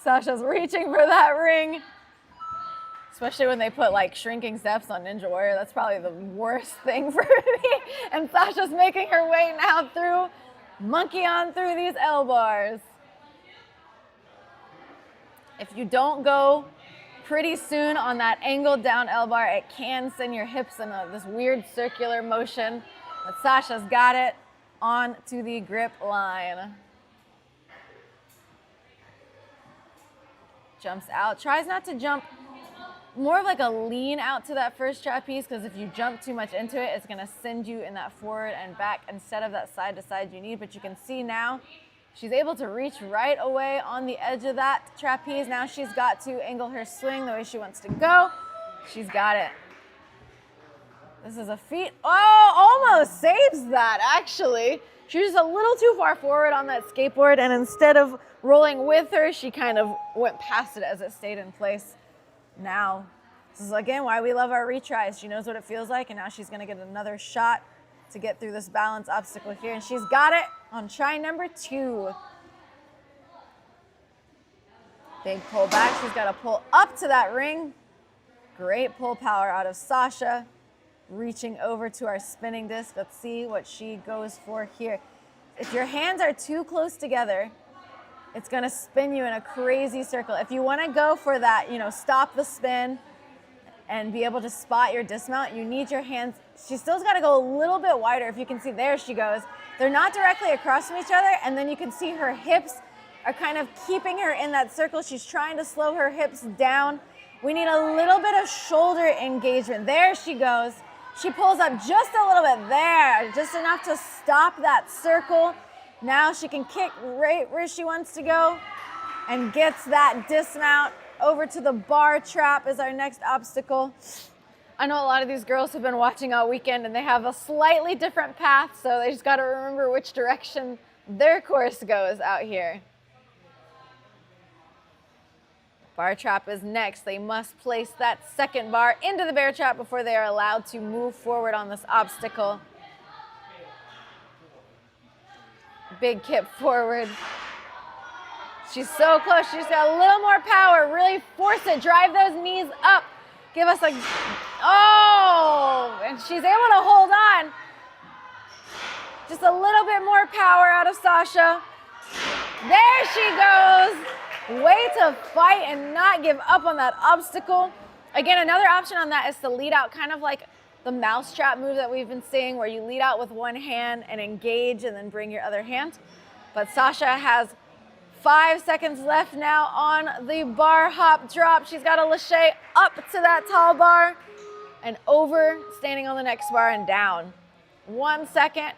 Sasha's reaching for that ring. Especially when they put like shrinking steps on Ninja Warrior. That's probably the worst thing for me. And Sasha's making her way now through, monkey on through these L bars. If you don't go pretty soon on that angled down L bar, it can send your hips in this weird circular motion. But Sasha's got it on to the grip line. Jumps out, tries not to jump more of like a lean out to that first trapeze, because if you jump too much into it, it's gonna send you in that forward and back instead of that side to side you need. But you can see now, she's able to reach right away on the edge of that trapeze. Now she's got to angle her swing the way she wants to go. She's got it. This is a feat. Oh, almost saves that, actually. She was a little too far forward on that skateboard, and instead of rolling with her, she kind of went past it as it stayed in place. Now, this is, again, why we love our retries. She knows what it feels like, and now she's going to get another shot to get through this balance obstacle here, and she's got it on try number 2. Big pull back. She's got to pull up to that ring. Great pull power out of Sasha. Reaching over to our spinning disc. Let's see what she goes for here. If your hands are too close together, it's going to spin you in a crazy circle. If you want to go for that, stop the spin and be able to spot your dismount, you need your hands. She still's got to go a little bit wider. If you can see, there she goes. They're not directly across from each other, and then you can see her hips are kind of keeping her in that circle. She's trying to slow her hips down. We need a little bit of shoulder engagement. There she goes. She pulls up just a little bit there, just enough to stop that circle. Now she can kick right where she wants to go and gets that dismount. Over to the bar trap is our next obstacle. I know a lot of these girls have been watching all weekend and they have a slightly different path, so they just got to remember which direction their course goes out here. Bar trap is next. They must place that second bar into the bear trap before they are allowed to move forward on this obstacle. Big kip forward. She's so close. She's got a little more power. Really force it. Drive those knees up. Give us a, oh, and she's able to hold on. Just a little bit more power out of Sasha. There she goes. Way to fight and not give up on that obstacle. Again, another option on that is to lead out, kind of like the mousetrap move that we've been seeing, where you lead out with one hand and engage and then bring your other hand. But Sasha has 5 seconds left now on the bar hop drop. She's got a lache up to that tall bar and over, standing on the next bar and down. 1 second,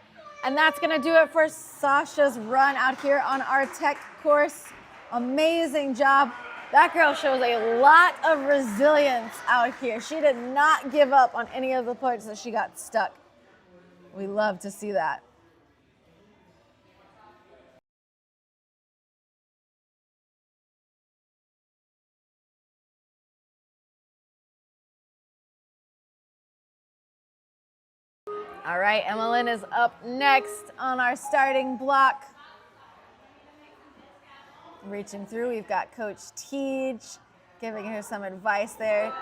and that's gonna do it for Sasha's run out here on our tech course. Amazing job. That girl shows a lot of resilience out here. She did not give up on any of the parts that she got stuck. We love to see that. All right, Emmeline is up next on our starting block. Reaching through, we've got Coach Tej giving her some advice there.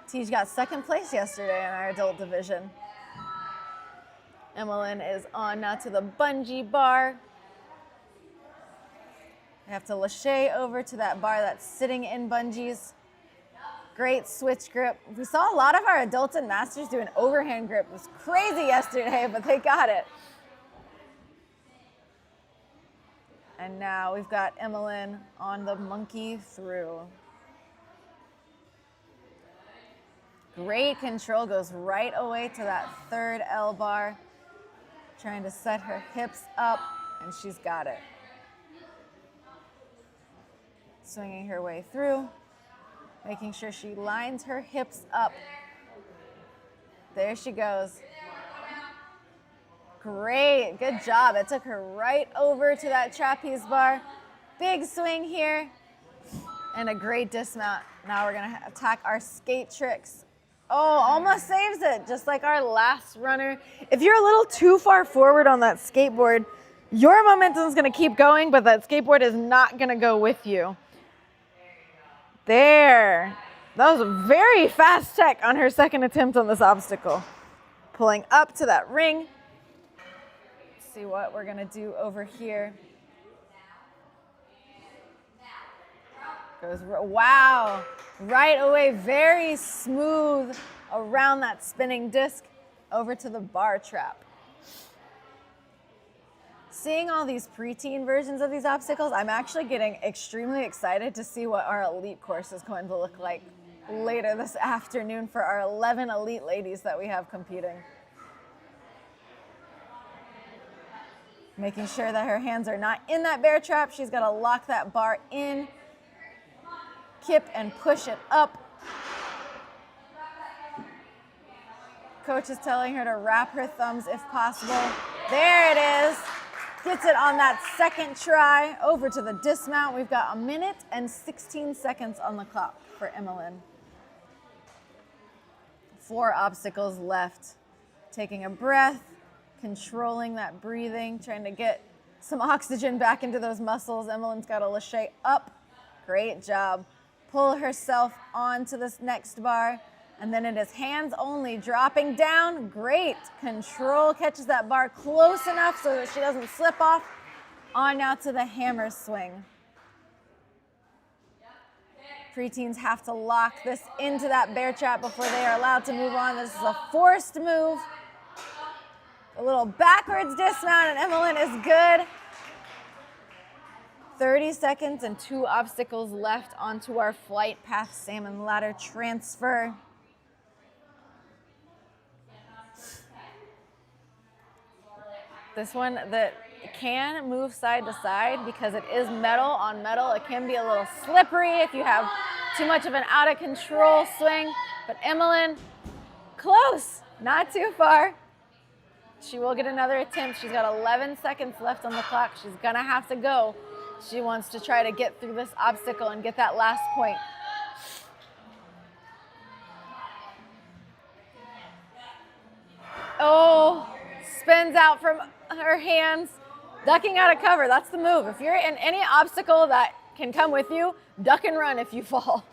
Tej got second place yesterday in our adult division. Emmeline is on now to the bungee bar. We have to lache over to that bar that's sitting in bungees. Great switch grip. We saw a lot of our adults and masters do an overhand grip. It was crazy yesterday, but they got it. And now we've got Emmeline on the monkey through. Great control, goes right away to that third L bar. Trying to set her hips up, and she's got it. Swinging her way through, making sure she lines her hips up. There she goes. Great, good job. It took her right over to that trapeze bar. Big swing here, and a great dismount. Now we're gonna attack our skate tricks. Oh, almost saves it, just like our last runner. If you're a little too far forward on that skateboard, your momentum is gonna keep going, but that skateboard is not gonna go with you. There. That was a very fast tech on her second attempt on this obstacle. Pulling up to that ring. Let's see what we're gonna do over here. Goes, wow, right away, very smooth around that spinning disc over to the bar trap. Seeing all these preteen versions of these obstacles, I'm actually getting extremely excited to see what our elite course is going to look like later this afternoon for our 11 elite ladies that we have competing. Making sure that her hands are not in that bear trap. She's got to lock that bar in, kip and push it up. Coach is telling her to wrap her thumbs if possible. There it is. Gets it on that second try. Over to the dismount. We've got 1 minute and 16 seconds on the clock for Emmeline. 4 obstacles left. Taking a breath, controlling that breathing, trying to get some oxygen back into those muscles. Emmeline's got a lâché up. Great job. Pull herself onto this next bar. And then it is hands only, dropping down. Great control, catches that bar close enough so that she doesn't slip off. On now to the hammer swing. Preteens have to lock this into that bear trap before they are allowed to move on. This is a forced move. A little backwards dismount, and Emmeline is good. 30 seconds and 2 obstacles left onto our flight path salmon ladder transfer. This one that can move side to side because it is metal on metal. It can be a little slippery if you have too much of an out of control swing. But Emmeline, close, not too far. She will get another attempt. She's got 11 seconds left on the clock. She's gonna have to go. She wants to try to get through this obstacle and get that last point. Oh, spins out from her hands, ducking out of cover. That's the move. If you're in any obstacle that can come with you, duck and run if you fall.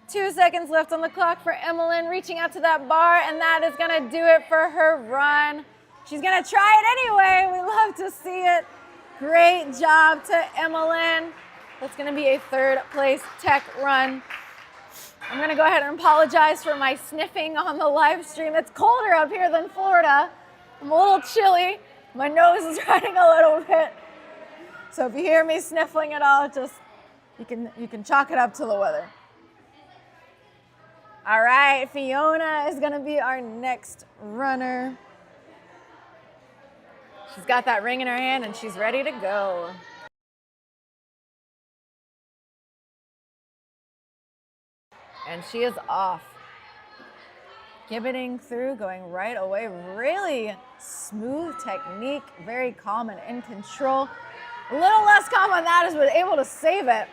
2 seconds left on the clock for Emmeline, reaching out to that bar, and that is gonna do it for her run. She's gonna try it anyway. We love to see it. Great job to Emmeline. That's gonna be a 3rd place tech run. I'm gonna go ahead and apologize for my sniffing on the live stream. It's colder up here than Florida. I'm a little chilly. My nose is running a little bit. So if you hear me sniffling at all, just you can chalk it up to the weather. All right, Fiona is gonna be our next runner. She's got that ring in her hand and she's ready to go. And she is off. Gibbeting through, going right away. Really smooth technique, very calm and in control. A little less calm on that is but able to save it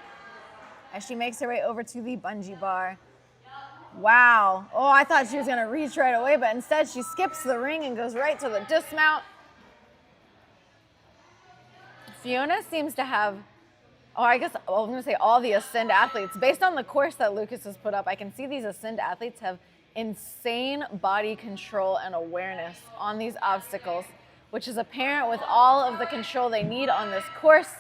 as she makes her way over to the bungee bar. Wow. Oh, I thought she was gonna reach right away, but instead she skips the ring and goes right to the dismount. Fiona seems to have, I guess I'm gonna say all the Ascend athletes. Based on the course that Lucas has put up, I can see these Ascend athletes have insane body control and awareness on these obstacles, which is apparent with all of the control they need on this course.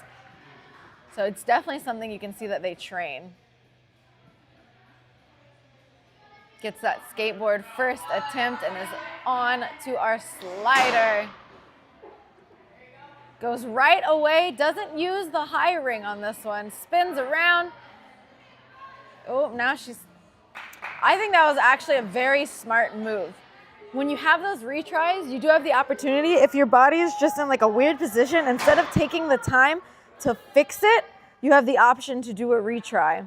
So it's definitely something you can see that they train. Gets that skateboard first attempt and is on to our slider. Goes right away, doesn't use the high ring on this one, spins around. Oh, now I think that was actually a very smart move. When you have those retries, you do have the opportunity, if your body is just in like a weird position, instead of taking the time to fix it, you have the option to do a retry,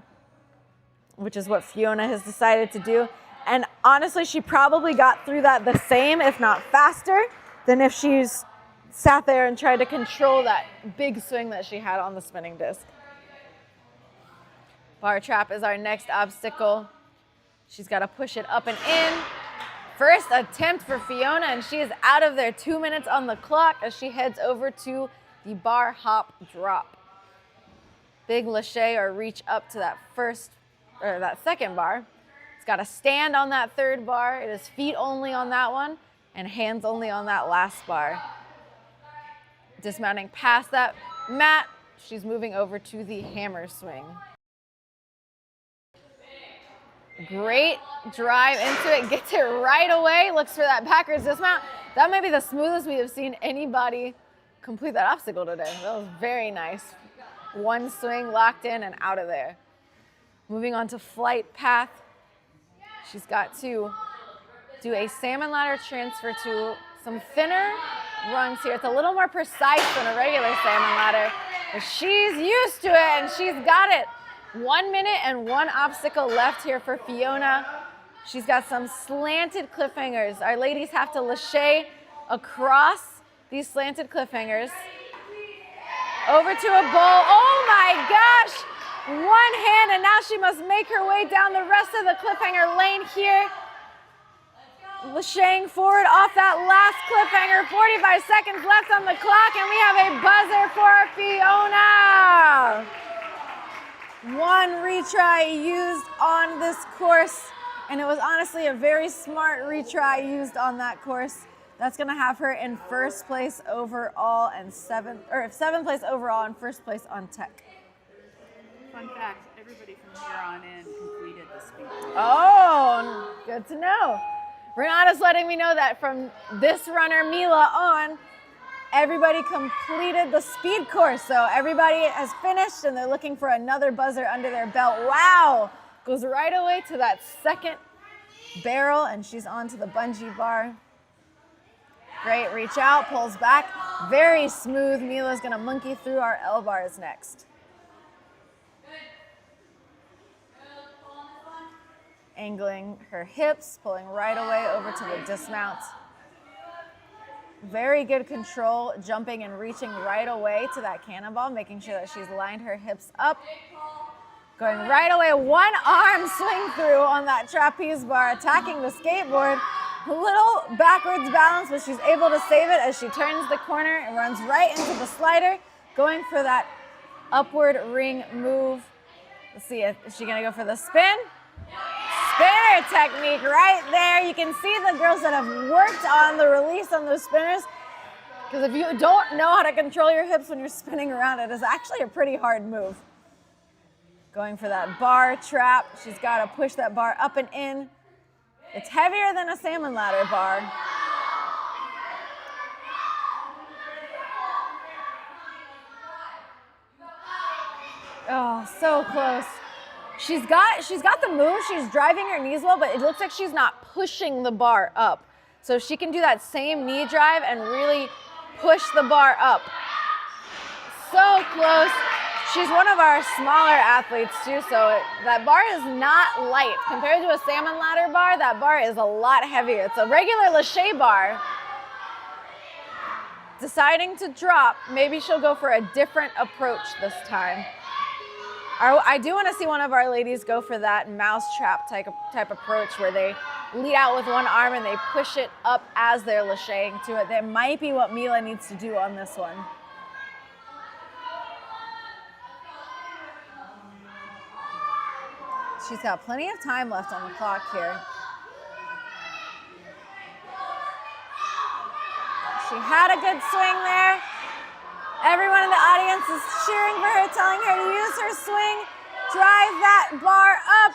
which is what Fiona has decided to do. And honestly, she probably got through that the same, if not faster, than if she's sat there and tried to control that big swing that she had on the spinning disc. Bar trap is our next obstacle. She's got to push it up and in. First attempt for Fiona, and she is out of there. 2 minutes on the clock as she heads over to the bar hop drop. Big lâché or reach up to that second bar. It's got to stand on that 3rd bar. It is feet only on that one and hands only on that last bar. Dismounting past that mat, she's moving over to the hammer swing. Great drive into it, gets it right away, looks for that backwards dismount. That might be the smoothest we have seen anybody complete that obstacle today. That was very nice. One swing, locked in and out of there. Moving on to flight path. She's got to do a salmon ladder transfer to some thinner rungs here. It's a little more precise than a regular salmon ladder, but she's used to it and she's got it. 1 minute and 1 obstacle left here for Fiona. She's got some slanted cliffhangers. Our ladies have to lâcher across these slanted cliffhangers. Over to a bowl. Oh my gosh! One hand, and now she must make her way down the rest of the cliffhanger lane here. Lashaying forward off that last cliffhanger. 45 seconds left on the clock, and we have a buzzer for Fiona. One retry used on this course, and it was honestly a very smart retry used on that course. That's going to have her in first place overall and seventh place overall and first place on tech. Fun fact, everybody from here on in completed the speed course. Oh, good to know. Renata's letting me know that from this runner, Mila, on, everybody completed the speed course. So everybody has finished and they're looking for another buzzer under their belt. Wow, goes right away to that second barrel, and she's onto the bungee bar. Great, reach out, pulls back. Very smooth. Mila's gonna monkey through our L bars next. Angling her hips, pulling right away over to the dismount. Very good control, jumping and reaching right away to that cannonball, making sure that she's lined her hips up. Going right away, one arm swing through on that trapeze bar, attacking the skateboard. A little backwards balance, but she's able to save it as she turns the corner and runs right into the slider, going for that upward ring move. Let's see, is she gonna go for the spin? Spinner technique right there. You can see the girls that have worked on the release on those spinners, because if you don't know how to control your hips when you're spinning around, it is actually a pretty hard move. Going for that bar trap. She's got to push that bar up and in. It's heavier than a salmon ladder bar. Oh, so close. She's got the move. She's driving her knees well, but it looks like she's not pushing the bar up. So she can do that same knee drive and really push the bar up. So close. She's one of our smaller athletes too, so that bar is not light. Compared to a salmon ladder bar, that bar is a lot heavier. It's a regular lâcher bar. Deciding to drop, maybe she'll go for a different approach this time. I do want to see one of our ladies go for that mousetrap type approach where they lead out with one arm and they push it up as they're lâchering to it. That might be what Mila needs to do on this one. She's got plenty of time left on the clock here. She had a good swing there. Everyone in the audience is cheering for her, telling her to use her swing, drive that bar up.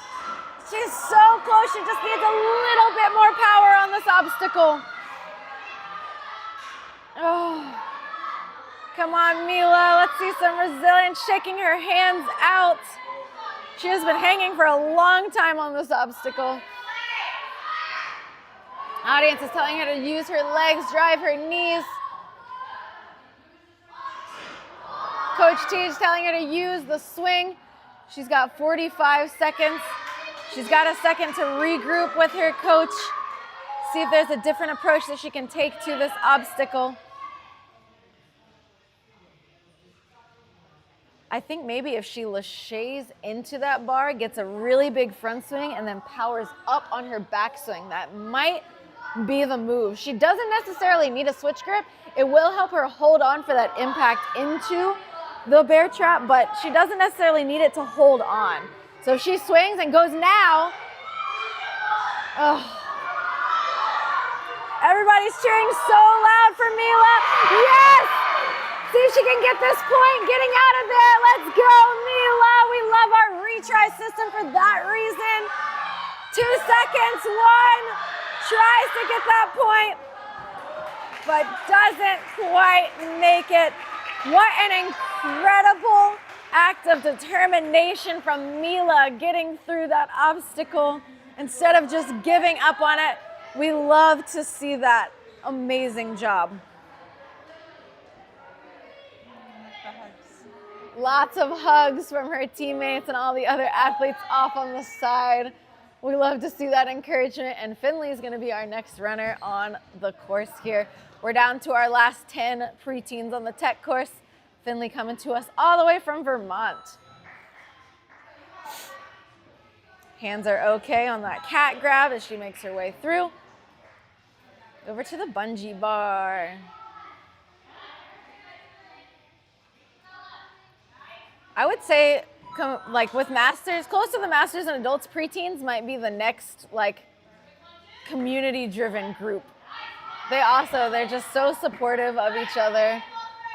She's so close, she just needs a little bit more power on this obstacle. Oh, come on, Mila, let's see some resilience, shaking her hands out. She has been hanging for a long time on this obstacle. Audience is telling her to use her legs, drive her knees. Coach T is telling her to use the swing. She's got 45 seconds. She's got a second to regroup with her coach, see if there's a different approach that she can take to this obstacle. I think maybe if she lâchers into that bar, gets a really big front swing, and then powers up on her backswing, that might be the move. She doesn't necessarily need a switch grip. It will help her hold on for that impact into the bear trap, but she doesn't necessarily need it to hold on. So she swings and goes now. Oh. Everybody's cheering so loud for Mila. Yes! See if she can get this point, getting out of there. Let's go, Mila. We love our retry system for that reason. 2 seconds, one. Tries to get that point, but doesn't quite make it. What an incredible act of determination from Mila getting through that obstacle instead of just giving up on it. We love to see that. Amazing job. Lots of hugs from her teammates and all the other athletes off on the side. We love to see that encouragement, and Finley is going to be our next runner on the course here. We're down to our last 10 preteens on the tech course. Finley coming to us all the way from Vermont. Hands are okay on that cat grab as she makes her way through. Over to the bungee bar. I would say, like with masters, close to the masters and adults, preteens might be the next like community-driven group. They're just so supportive of each other,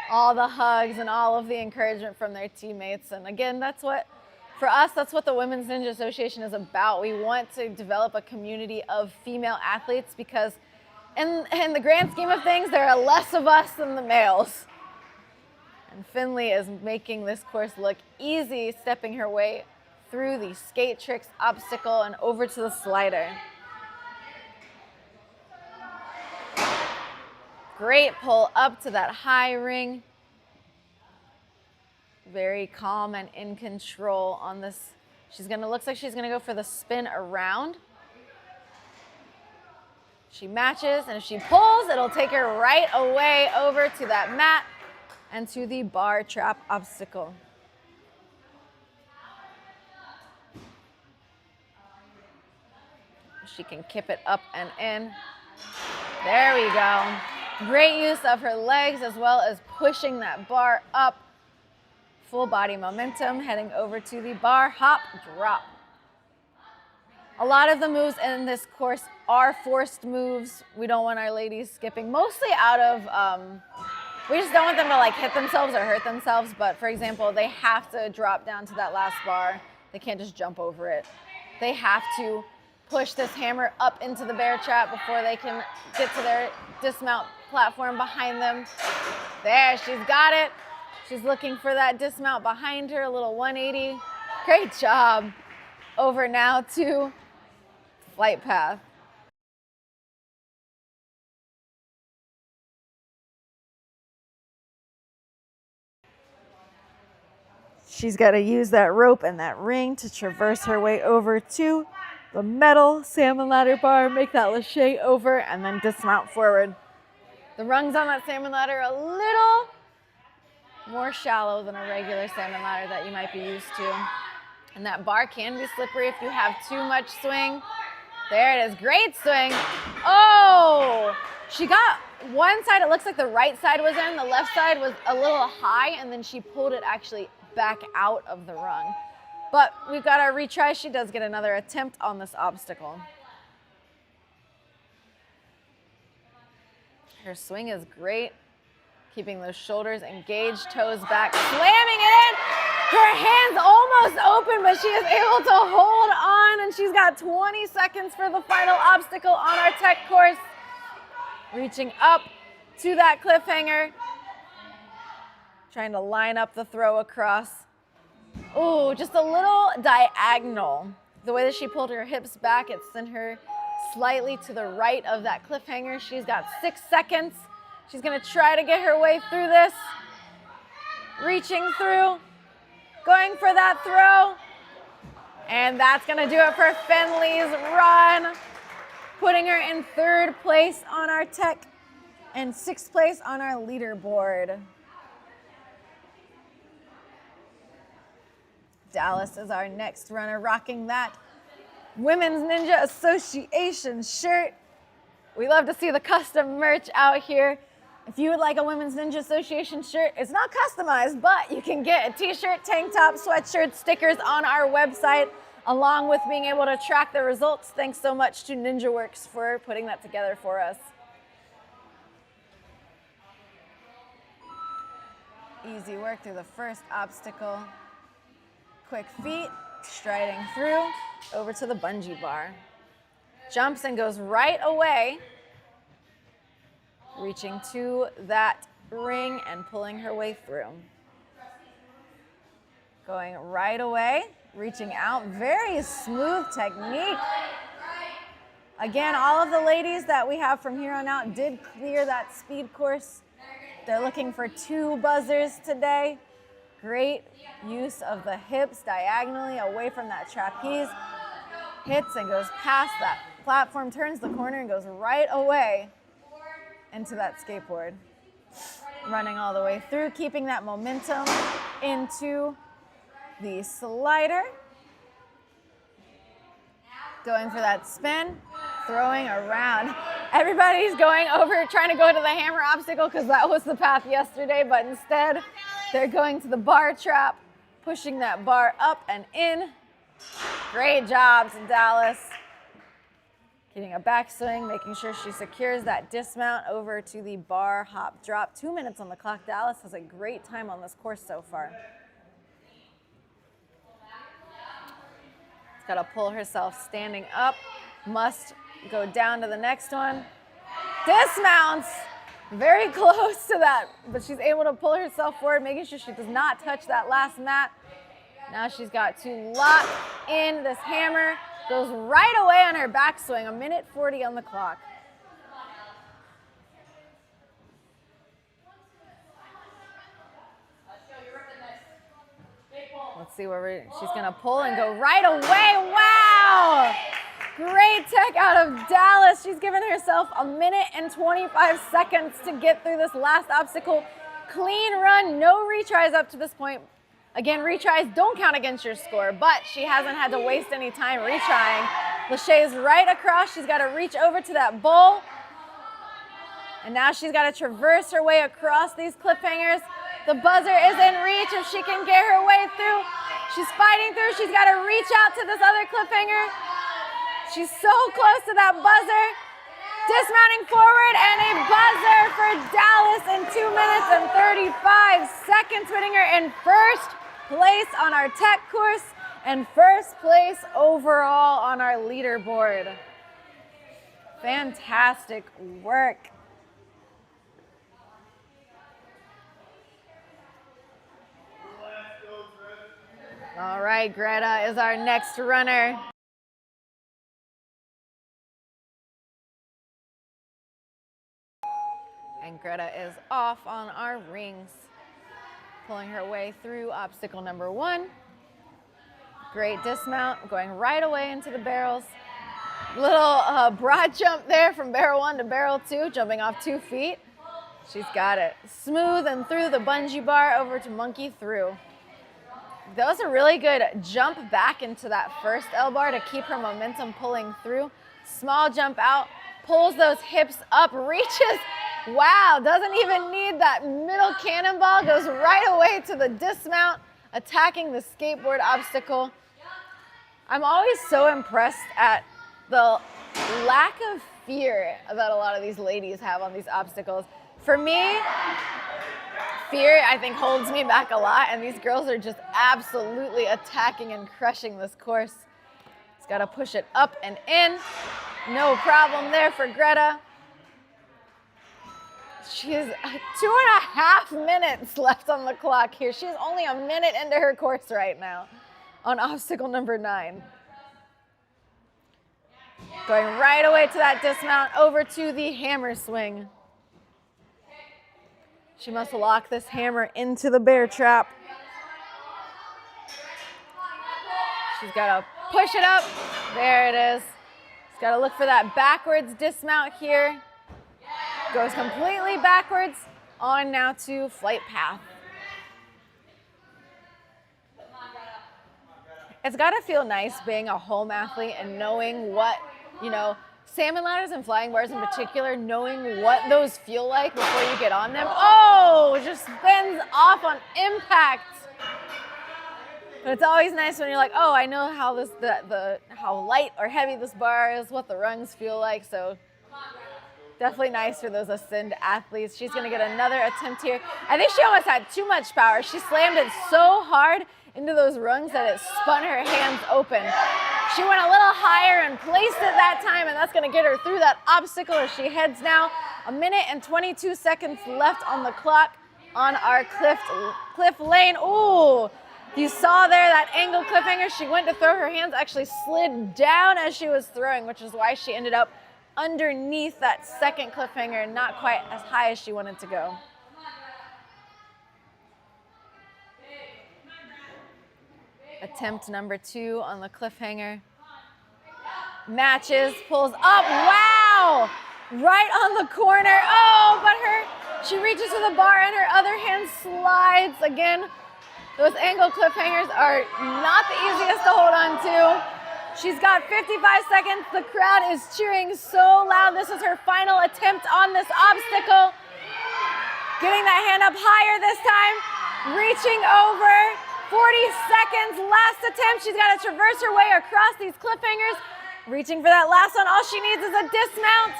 all the hugs and all of the encouragement from their teammates. And again, for us, that's what the Women's Ninja Association is about. We want to develop a community of female athletes because in the grand scheme of things, there are less of us than the males. And Finley is making this course look easy, stepping her way through the skate tricks, obstacle, and over to the slider. Great pull up to that high ring. Very calm and in control on this. Looks like she's gonna go for the spin around. She matches, and if she pulls, it'll take her right away over to that mat and to the bar trap obstacle. She can kip it up and in. There we go. Great use of her legs as well as pushing that bar up. Full body momentum, heading over to the bar hop drop. A lot of the moves in this course are forced moves. We don't want our ladies skipping, mostly out of, we just don't want them to like hit themselves or hurt themselves. But for example, they have to drop down to that last bar. They can't just jump over it. They have to push this hammer up into the bear trap before they can get to their dismount platform behind them. There, she's got it. She's looking for that dismount behind her, a little 180. Great job. Over now to flight path. She's got to use that rope and that ring to traverse her way over to the metal salmon ladder bar, make that lâché over, and then dismount forward. The rungs on that salmon ladder are a little more shallow than a regular salmon ladder that you might be used to. And that bar can be slippery if you have too much swing. There it is, great swing. Oh, she got one side, it looks like the right side was in, the left side was a little high, and then she pulled it actually back out of the rung. But we've got our retry. She does get another attempt on this obstacle. Her swing is great. Keeping those shoulders engaged, toes back, slamming it in. Her hands almost open, but she is able to hold on, and she's got 20 seconds for the final obstacle on our tech course. Reaching up to that cliffhanger. Trying to line up the throw across. Oh, just a little diagonal. The way that she pulled her hips back, it sent her slightly to the right of that cliffhanger. She's got 6 seconds. She's gonna try to get her way through this. Reaching through, going for that throw. And that's gonna do it for Finley's run. Putting her in 3rd place on our tech and 6th place on our leaderboard. Dallas is our next runner, rocking that Women's Ninja Association shirt. We love to see the custom merch out here. If you would like a Women's Ninja Association shirt, it's not customized, but you can get a t-shirt, tank top, sweatshirt, stickers on our website, along with being able to track the results. Thanks so much to NinjaWorks for putting that together for us. Easy work through the first obstacle. Quick feet, striding through, over to the bungee bar. Jumps and goes right away, reaching to that ring and pulling her way through. Going right away, reaching out, very smooth technique. Again, all of the ladies that we have from here on out did clear that speed course. They're looking for 2 buzzers today. Great use of the hips diagonally away from that trapeze. hits and goes past that platform, turns the corner, and goes right away into that skateboard. Running all the way through, keeping that momentum into the slider. Going for that spin, throwing around. Everybody's going over, trying to go to the hammer obstacle because that was the path yesterday, but instead they're going to the bar trap, pushing that bar up and in. Great job to Dallas. Getting a backswing, making sure she secures that dismount over to the bar hop drop. 2 minutes on the clock. Dallas has a great time on this course so far. Got to pull herself standing up. Must go down to the next one. Dismounts. Very close to that, but she's able to pull herself forward, making sure she does not touch that last mat. Now she's got to lock in this hammer. Goes right away on her backswing. 1:40 on the clock. Let's see where she's going to pull and go right away. Wow! Great tech out of Dallas. She's given herself 1:25 to get through this last obstacle. Clean run, no retries up to this point. Again, retries don't count against your score, but she hasn't had to waste any time retrying. Lachey's right across. She's got to reach over to that bowl. And now she's got to traverse her way across these cliffhangers. The buzzer is in reach if she can get her way through. She's fighting through. She's got to reach out to this other cliffhanger. She's so close to that buzzer. Dismounting forward and a buzzer for Dallas in 2:35, putting her in first place on our tech course and first place overall on our leaderboard. Fantastic work. All right, Greta is our next runner. And Greta is off on our rings, pulling her way through obstacle number 1. Great dismount, going right away into the barrels. Little broad jump there from barrel 1 to barrel 2, jumping off 2 feet. She's got it. Smooth and through the bungee bar over to monkey through. That was a really good jump back into that first L-bar to keep her momentum pulling through. Small jump out, pulls those hips up, reaches. Wow, doesn't even need that middle cannonball, goes right away to the dismount, attacking the skateboard obstacle. I'm always so impressed at the lack of fear that a lot of these ladies have on these obstacles. For me, fear, I think, holds me back a lot, and these girls are just absolutely attacking and crushing this course. It's got to push it up and in. No problem there for Greta. She has 2.5 minutes left on the clock here. She's only a minute into her course right now on obstacle number 9. Going right away to that dismount, over to the hammer swing. She must lock this hammer into the bear trap. She's got to push it up. There it is. She's got to look for that backwards dismount here. Goes completely backwards, on now to flight path. It's got to feel nice being a home athlete and knowing what, salmon ladders and flying bars in particular, knowing what those feel like before you get on them. Oh, it just spins off on impact. But it's always nice when you're like, oh, I know how how light or heavy this bar is, what the rungs feel like. So definitely nice for those Ascend athletes. She's going to get another attempt here. I think she almost had too much power. She slammed it so hard into those rungs that it spun her hands open. She went a little higher and placed it that time, and that's going to get her through that obstacle as she heads now. 1:22 left on the clock on our cliff lane. Ooh, you saw there that angle cliffhanger. She went to throw her hands, actually slid down as she was throwing, which is why she ended up underneath that second cliffhanger and not quite as high as she wanted to go. Attempt number 2 on the cliffhanger. matches, pulls up, wow! Right on the corner, oh, but she reaches for the bar and her other hand slides. Again, those angle cliffhangers are not the easiest to hold on to. She's got 55 seconds. The crowd is cheering so loud. This is her final attempt on this obstacle. Getting that hand up higher this time, reaching over, 40 seconds, last attempt. She's got to traverse her way across these cliffhangers, reaching for that last one. All she needs is a dismount.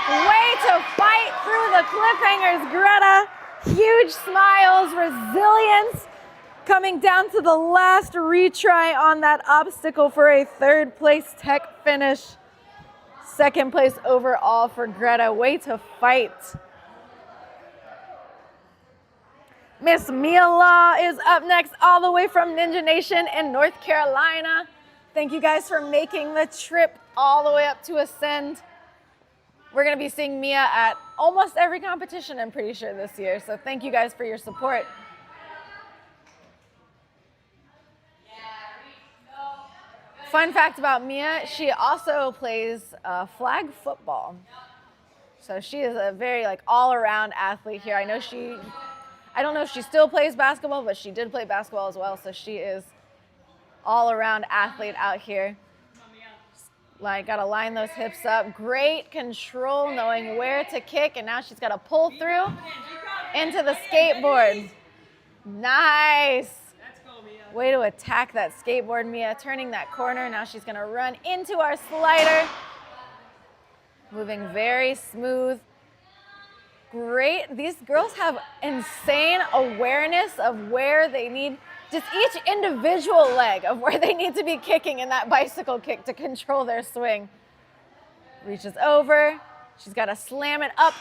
Way to fight through the cliffhangers, Greta. Huge smiles, resilience, coming down to the last retry on that obstacle for a third place tech finish. Second place overall for Greta. Way to fight. Miss Mia Law is up next, all the way from Ninja Nation in North Carolina. Thank you guys for making the trip all the way up to Ascend. We're gonna be seeing Mia at almost every competition, I'm pretty sure, this year. So thank you guys for your support. Fun fact about Mia, she also plays flag football. So she is a very all-around athlete here. I don't know if she still plays basketball, but she did play basketball as well. So she is all-around athlete out here. Gotta line those hips up. Great control, knowing where to kick, and now she's gotta pull through into the skateboard. Nice. Way to attack that skateboard, Mia. Turning that corner, now she's gonna run into our slider. Moving very smooth. Great. These girls have insane awareness of where they need, just each individual leg of where they need to be kicking in that bicycle kick to control their swing. Reaches over. She's got to slam it up.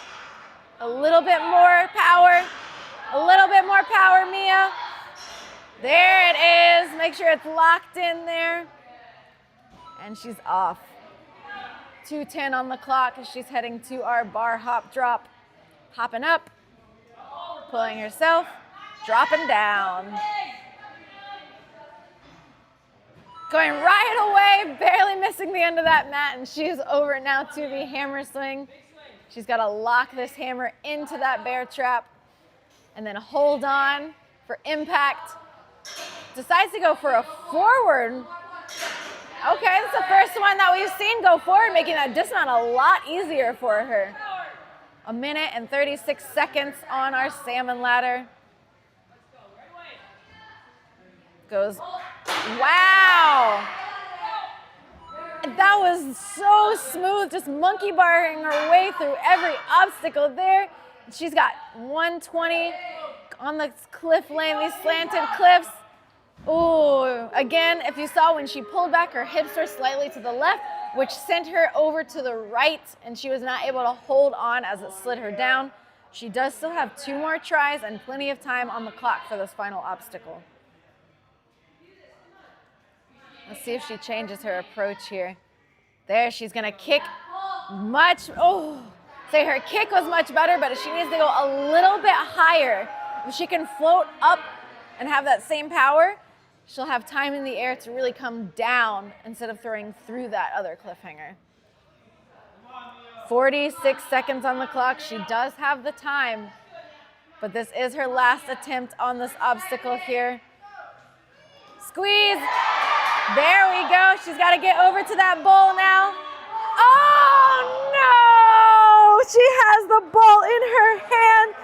A little bit more power. A little bit more power, Mia. There it is. Make sure it's locked in there. And she's off. 2:10 on the clock as she's heading to our bar hop drop. Hopping up, pulling herself, dropping down. Going right away, barely missing the end of that mat, and she's over now to the hammer swing. She's got to lock this hammer into that bear trap and then hold on for impact. Decides to go for a forward. Okay, that's the first one that we've seen go forward, making that dismount a lot easier for her. 1 minute and 36 seconds on our salmon ladder. Goes, wow! That was so smooth, just monkey barring her way through every obstacle there. She's got 120 on the cliff lane, these slanted cliffs. Ooh, again, if you saw when she pulled back, her hips were slightly to the left, which sent her over to the right, and she was not able to hold on as it slid her down. She does still have 2 more tries and plenty of time on the clock for this final obstacle. Let's see if she changes her approach here. There, she's gonna kick say her kick was much better, but she needs to go a little bit higher. If she can float up and have that same power, she'll have time in the air to really come down instead of throwing through that other cliffhanger. 46 seconds on the clock. She does have the time, but this is her last attempt on this obstacle here. Squeeze. There we go. She's got to get over to that bowl now. Oh, no! She has the ball in her hand,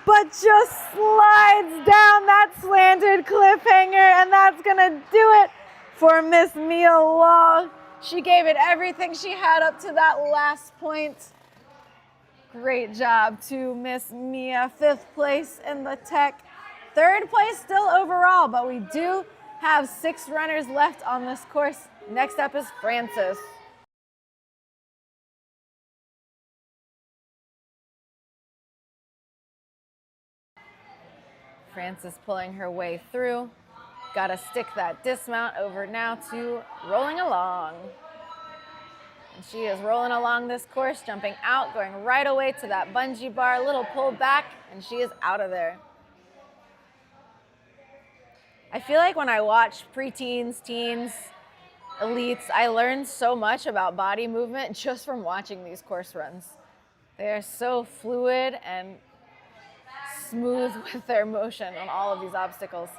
but just slides down that slanted cliffhanger, and that's gonna do it for Miss Mia Law. She gave it everything she had up to that last point. Great job to Miss Mia, 5th place in the tech. 3rd place still overall, but we do have 6 runners left on this course. Next up is Frances. Frances pulling her way through. Got to stick that dismount over now to rolling along. And she is rolling along this course, jumping out, going right away to that bungee bar, little pull back, and she is out of there. I feel like when I watch preteens, teens, elites. I learned so much about body movement just from watching these course runs. They are so fluid and smooth with their motion on all of these obstacles.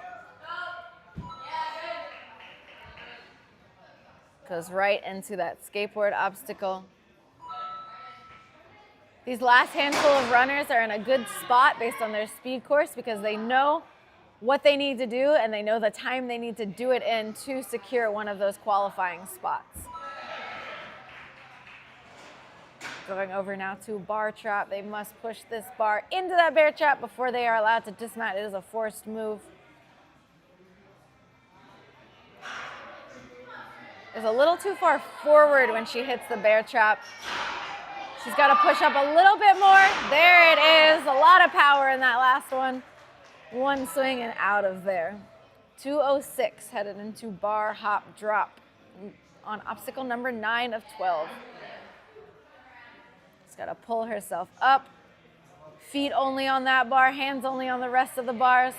Goes right into that skateboard obstacle. These last handful of runners are in a good spot based on their speed course because they know what they need to do and they know the time they need to do it in to secure one of those qualifying spots. Going over now to bar trap. They must push this bar into that bear trap before they are allowed to dismount. It is a forced move. Is a little too far forward when she hits the bear trap. She's got to push up a little bit more. There it is. A lot of power in that last one. One swing and out of there. 2:06 headed into bar hop drop on obstacle number 9 of 12. She's got to pull herself up. Feet only on that bar, hands only on the rest of the bars,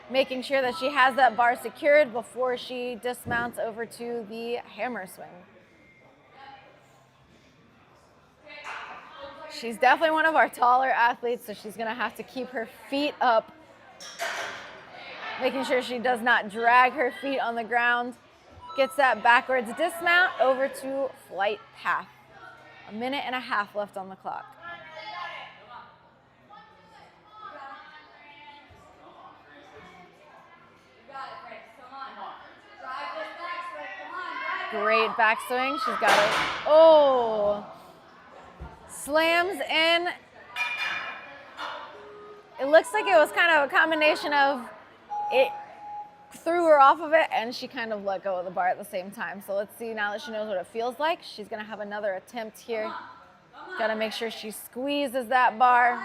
making sure that she has that bar secured before she dismounts over to the hammer swing. She's definitely one of our taller athletes, so she's gonna have to keep her feet up, making sure she does not drag her feet on the ground. Gets that backwards dismount over to flight path. 1.5 minutes left on the clock. Great backswing. She's got it. Oh! Slams in. It looks like it was kind of a combination of it threw her off of it and she kind of let go of the bar at the same time. So let's see now that she knows what it feels like. She's gonna have another attempt here. Gotta make sure she squeezes that bar.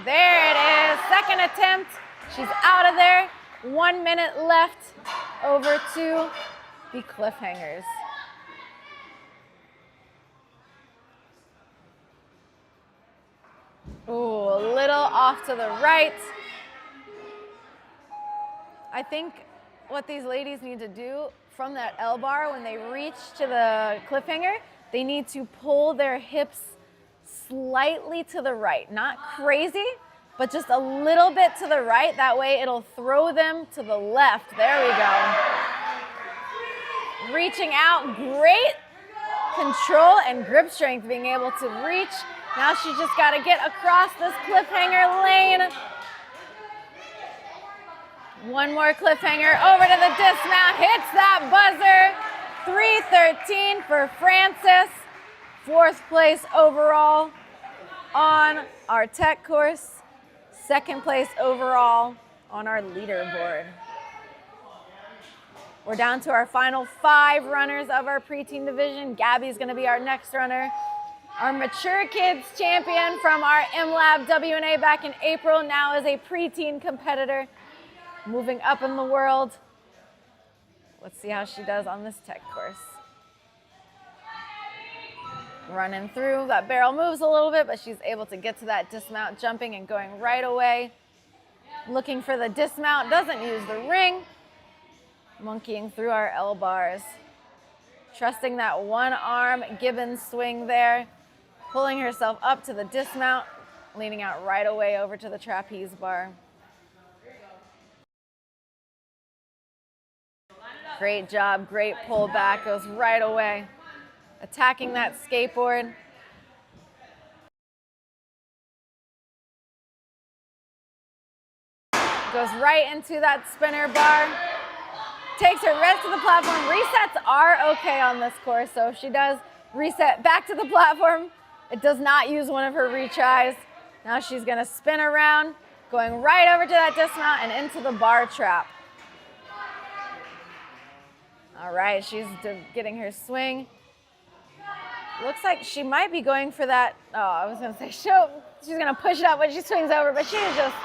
There it is, second attempt. She's out of there. 1 minute left over to the cliffhangers. Ooh, a little off to the right. I think what these ladies need to do from that L bar when they reach to the cliffhanger, they need to pull their hips slightly to the right. Not crazy, but just a little bit to the right. That way it'll throw them to the left. There we go. Reaching out, great control and grip strength being able to reach. Now she's just got to get across this cliffhanger lane. One more cliffhanger over to the dismount, hits that buzzer. 3:13 for Francis. 4th place overall on our tech course. 2nd place overall on our leaderboard. We're down to our final 5 runners of our preteen division. Gabby's going to be our next runner. Our mature kids champion from our MLab WNA back in April now is a preteen competitor, moving up in the world. Let's see how she does on this tech course. Running through, that barrel moves a little bit, but she's able to get to that dismount, jumping and going right away. Looking for the dismount, doesn't use the ring. Monkeying through our L bars. Trusting that one arm Gibbons swing there. Pulling herself up to the dismount, leaning out right away over to the trapeze bar. Great job, great pull back, goes right away. Attacking that skateboard. Goes right into that spinner bar. Takes her right to the platform. Resets are okay on this course, so if she does reset back to the platform, it does not use one of her retries. Now she's gonna spin around, going right over to that dismount and into the bar trap. All right, she's getting her swing. Looks like she might be going for that, oh, I was gonna say, she's gonna push it up when she swings over, but she is just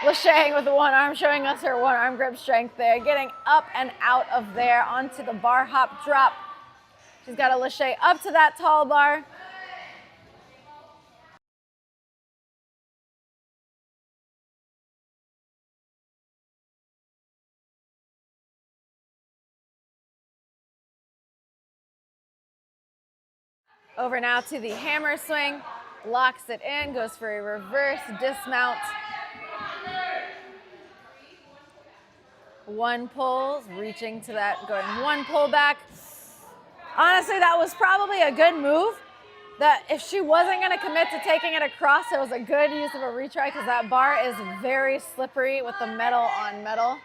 lashaying with the one arm, showing us her one arm grip strength there, getting up and out of there onto the bar hop drop. She's got to lachay up to that tall bar. Over now to the hammer swing, locks it in, goes for a reverse dismount. One pull, reaching to that, going one pull back. Honestly, that was probably a good move. That if she wasn't going to commit to taking it across, it was a good use of a retry because that bar is very slippery with the metal on metal.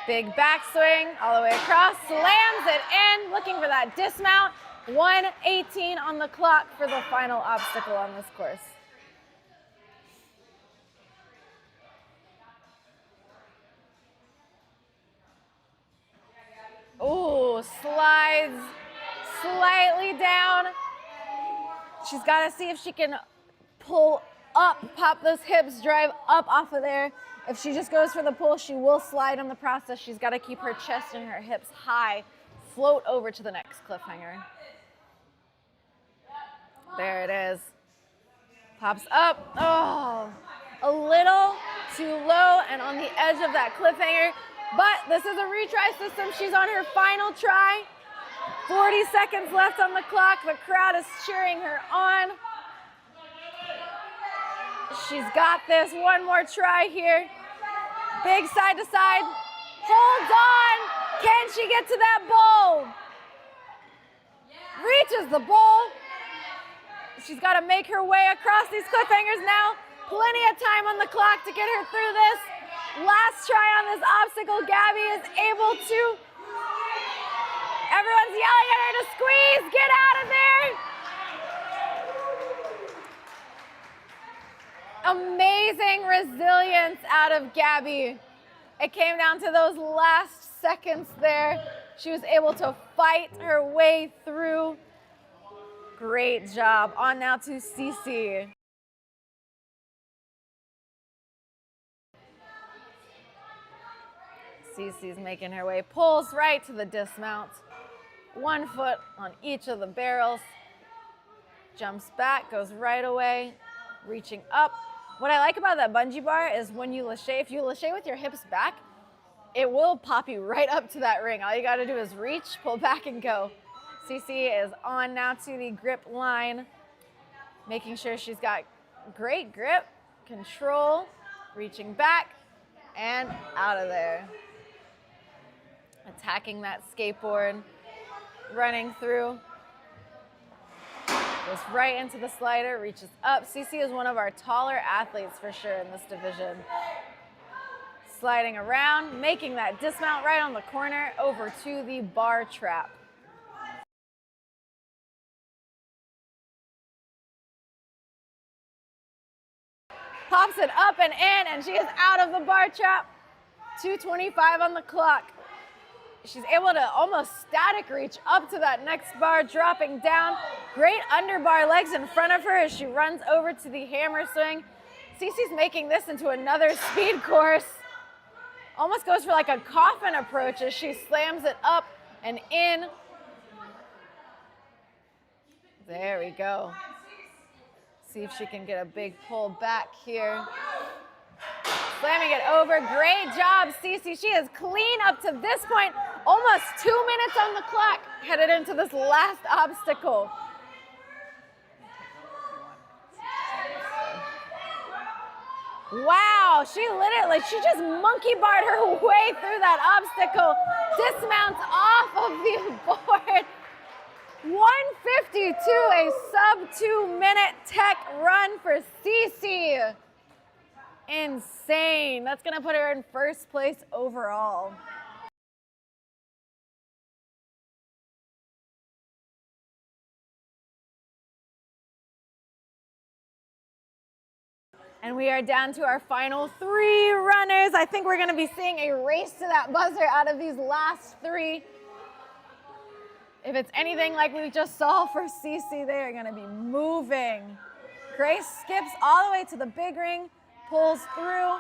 Big backswing all the way across, slams it in, looking for that dismount. 1:18 on the clock for the final obstacle on this course. Ooh, slides slightly down. She's got to see if she can pull up, pop those hips, drive up off of there. If she just goes for the pull, she will slide in the process. She's got to keep her chest and her hips high, float over to the next cliffhanger. There it is. Pops up. Oh, a little too low and on the edge of that cliffhanger. But this is a retry system. She's on her final try. 40 seconds left on the clock. The crowd is cheering her on. She's got this. One more try here. Big side to side. Holds on. Can she get to that bowl? Reaches the bowl. She's got to make her way across these cliffhangers now. Plenty of time on the clock to get her through this. Last try on this obstacle. Gabby is able to. Everyone's yelling at her to squeeze. Get out of there. Amazing resilience out of Gabby. It came down to those last seconds there. She was able to fight her way through. Great job. On now to Cece. Cece's making her way, pulls right to the dismount. 1 foot on each of the barrels. Jumps back, goes right away, reaching up. What I like about that bungee bar is when you lâché, if you lâché with your hips back, it will pop you right up to that ring. All you gotta do is reach, pull back, and go. Cece is on now to the grip line, making sure she's got great grip, control, reaching back, and out of there. Attacking that skateboard, running through. Goes right into the slider, reaches up. Cece is one of our taller athletes for sure in this division. Sliding around, making that dismount right on the corner over to the bar trap. Pops it up and in, and she is out of the bar trap. 2:25 on the clock. She's able to almost static reach up to that next bar, dropping down. Great underbar legs in front of her as she runs over to the hammer swing. Cece's making this into another speed course. Almost goes for like a coffin approach as she slams it up and in. There we go. See if she can get a big pull back here. Slamming it over. Great job, Cece. She is clean up to this point. Almost 2 minutes on the clock. Headed into this last obstacle. Wow, she just monkey barred her way through that obstacle. Dismounts off of the board. 152, a sub-2-minute tech run for Cece. Insane. That's gonna put her in first place overall. And we are down to our final 3 runners. I think we're gonna be seeing a race to that buzzer out of these last 3. If it's anything like we just saw for Cece, they are gonna be moving. Grace skips all the way to the big ring, pulls through,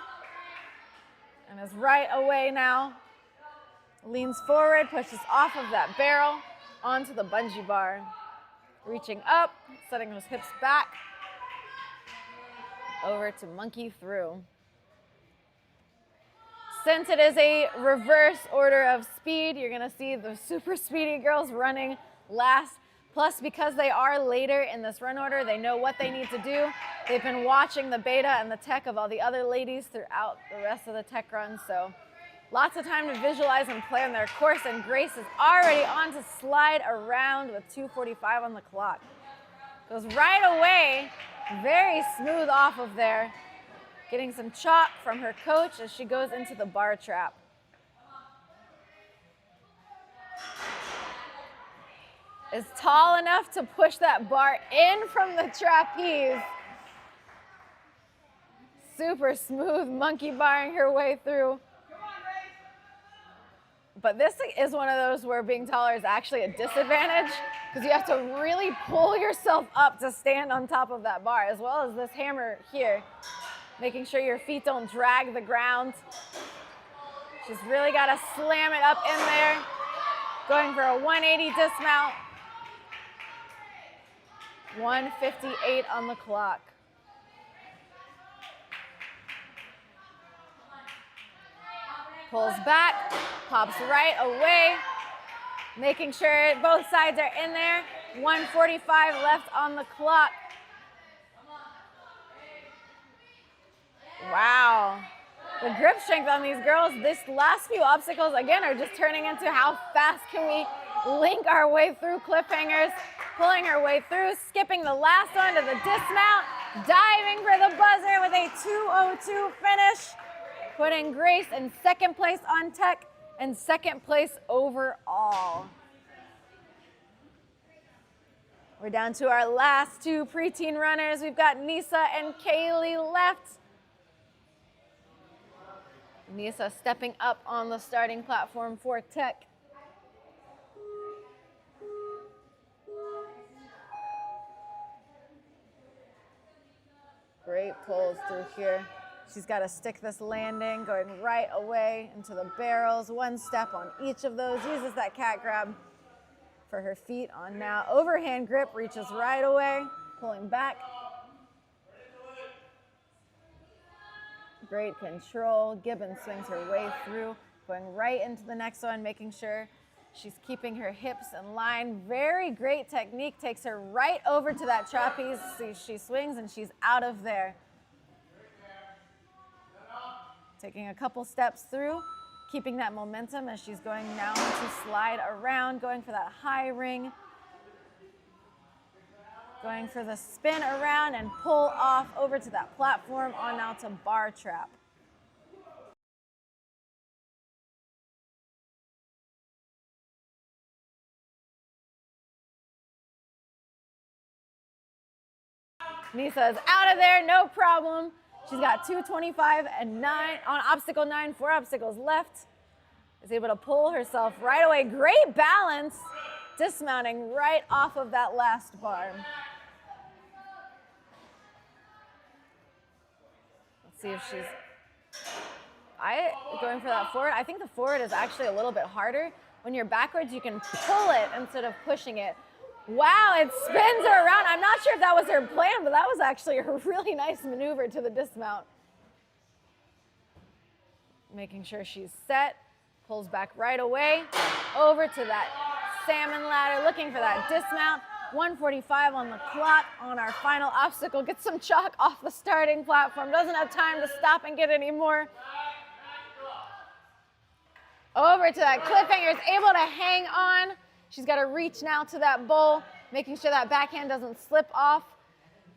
and is right away now. Leans forward, pushes off of that barrel onto the bungee bar. Reaching up, setting those hips back. Over to monkey through. Since it is a reverse order of speed, you're gonna see the super speedy girls running last. Plus, because they are later in this run order, they know what they need to do. They've been watching the beta and the tech of all the other ladies throughout the rest of the tech runs, so lots of time to visualize and plan their course, and Grace is already on to slide around with 2:45 on the clock. Goes right away, very smooth off of there, getting some chalk from her coach as she goes into the bar trap. Is tall enough to push that bar in from the trapeze. Super smooth monkey barring her way through. But this is one of those where being taller is actually a disadvantage because you have to really pull yourself up to stand on top of that bar, as well as this hammer here, making sure your feet don't drag the ground. She's really got to slam it up in there. Going for a 180 dismount. 1:58 on the clock. Pulls back, pops right away, making sure both sides are in there. 1:45 left on the clock. Wow. The grip strength on these girls, this last few obstacles, again, are just turning into how fast can we link our way through cliffhangers. Pulling her way through, skipping the last one to the dismount, diving for the buzzer with a 2:02 finish, putting Grace in second place on tech and second place overall. We're down to our last two preteen runners. We've got Nisa and Kaylee left. Nisa stepping up on the starting platform for tech. Great pulls through here. She's got to stick this landing, going right away into the barrels. One step on each of those. Uses that cat grab for her feet on now. Overhand grip, reaches right away, pulling back. Great control. Gibbons swings her way through, going right into the next one, making sure she's keeping her hips in line. Very great technique. Takes her right over to that trapeze. She swings and she's out of there. Taking a couple steps through, keeping that momentum as she's going now to slide around, going for that high ring. Going for the spin around and pull off over to that platform, on now to bar trap. Nisa is out of there, no problem. She's got 2:25 and 9 on obstacle 9, 4 obstacles left. Is able to pull herself right away. Great balance, dismounting right off of that last bar. Let's see if she's going for that forward. I think the forward is actually a little bit harder. When you're backwards, you can pull it instead of pushing it. Wow, it spins her around. I'm not sure if that was her plan, but that was actually a really nice maneuver to the dismount. Making sure she's set, pulls back right away, over to that salmon ladder, looking for that dismount. 1:45 on the clock on our final obstacle. Gets some chalk off the starting platform. Doesn't have time to stop and get any more. Over to that cliffhanger, is able to hang on. She's got to reach now to that bowl, making sure that backhand doesn't slip off.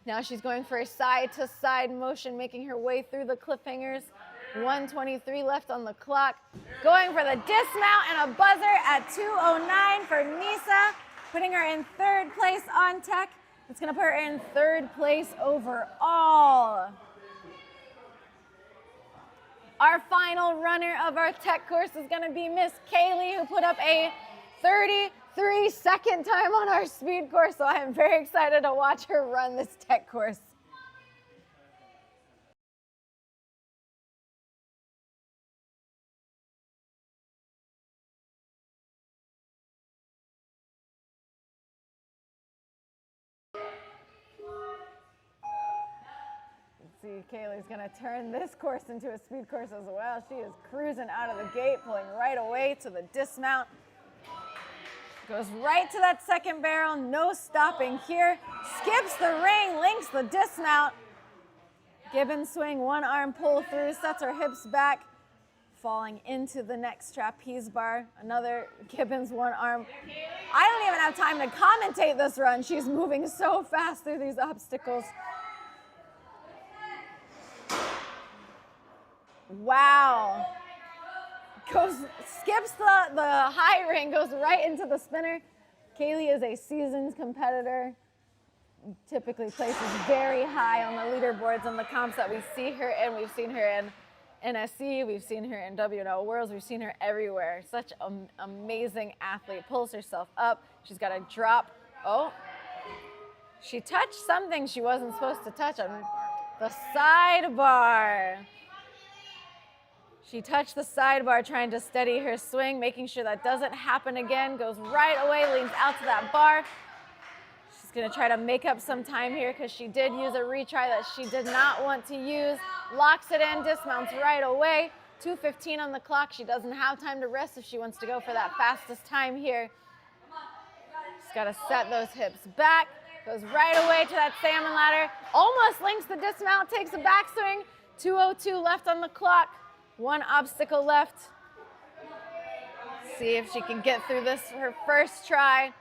Now she's going for a side-to-side motion, making her way through the cliffhangers. 1:23 left on the clock. Going for the dismount and a buzzer at 2:09 for Nisa, putting her in third place on tech. It's going to put her in third place overall. Our final runner of our tech course is going to be Miss Kaylee, who put up a 33-second time on our speed course, so I am very excited to watch her run this tech course. See, Kaylee's going to turn this course into a speed course as well. She is cruising out of the gate, pulling right away to the dismount. Goes right to that second barrel, no stopping here. Skips the ring, links the dismount. Gibbons swing, one arm pull through, sets her hips back, falling into the next trapeze bar. Another Gibbons one arm. I don't even have time to commentate this run. She's moving so fast through these obstacles. Wow. Skips the high ring, goes right into the spinner. Kaylee is a seasoned competitor. Typically places very high on the leaderboards and the comps that we see her in. We've seen her in NSC, we've seen her in WNL Worlds, we've seen her everywhere. Such an amazing athlete. Pulls herself up. She's got a drop. Oh, she touched something she wasn't supposed to touch on the sidebar. She touched the sidebar trying to steady her swing, making sure that doesn't happen again. Goes right away, leans out to that bar. She's gonna try to make up some time here because she did use a retry that she did not want to use. Locks it in, dismounts right away. 2:15 on the clock. She doesn't have time to rest if she wants to go for that fastest time here. She's gotta set those hips back. Goes right away to that salmon ladder. Almost links the dismount, takes a backswing. 2:02 left on the clock. One obstacle left. See if she can get through this, her first try.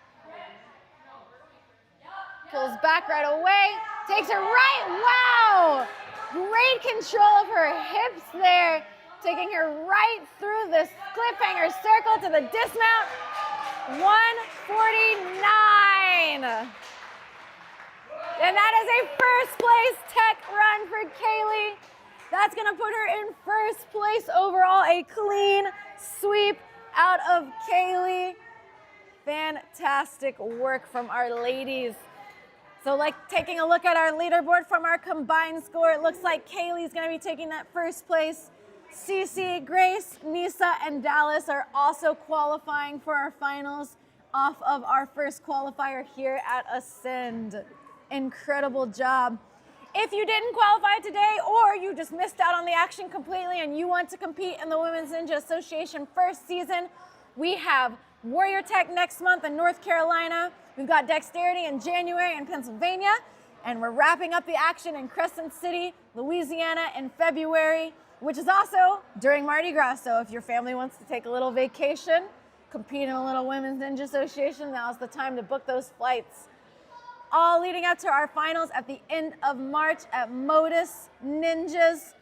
Pulls back right away, takes her right, wow! Great control of her hips there, taking her right through this cliffhanger circle to the dismount. 1:49. And that is a first place tech run for Kaylee. That's gonna put her in first place overall, a clean sweep out of Kaylee. Fantastic work from our ladies. So like taking a look at our leaderboard from our combined score, it looks like Kaylee's gonna be taking that first place. Cece, Grace, Nisa, and Dallas are also qualifying for our finals off of our first qualifier here at Ascend. Incredible job. If you didn't qualify today or you just missed out on the action completely and you want to compete in the Women's Ninja Association first season, we have Warrior Tech next month in North Carolina. We've got Dexterity in January in Pennsylvania, and we're wrapping up the action in Crescent City, Louisiana in February, which is also during Mardi Gras. So if your family wants to take a little vacation, compete in a little Women's Ninja Association, now's the time to book those flights. All leading up to our finals at the end of March at Modus Ninjas.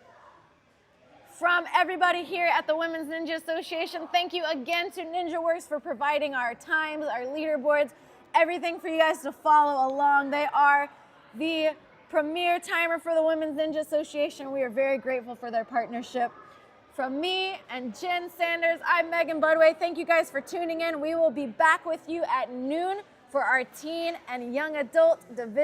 From everybody here at the Women's Ninja Association, thank you again to NinjaWorks for providing our times, our leaderboards, everything for you guys to follow along. They are the premier timer for the Women's Ninja Association. We are very grateful for their partnership. From me and Jen Sanders, I'm Megan Budway. Thank you guys for tuning in. We will be back with you at noon for our teen and young adult division.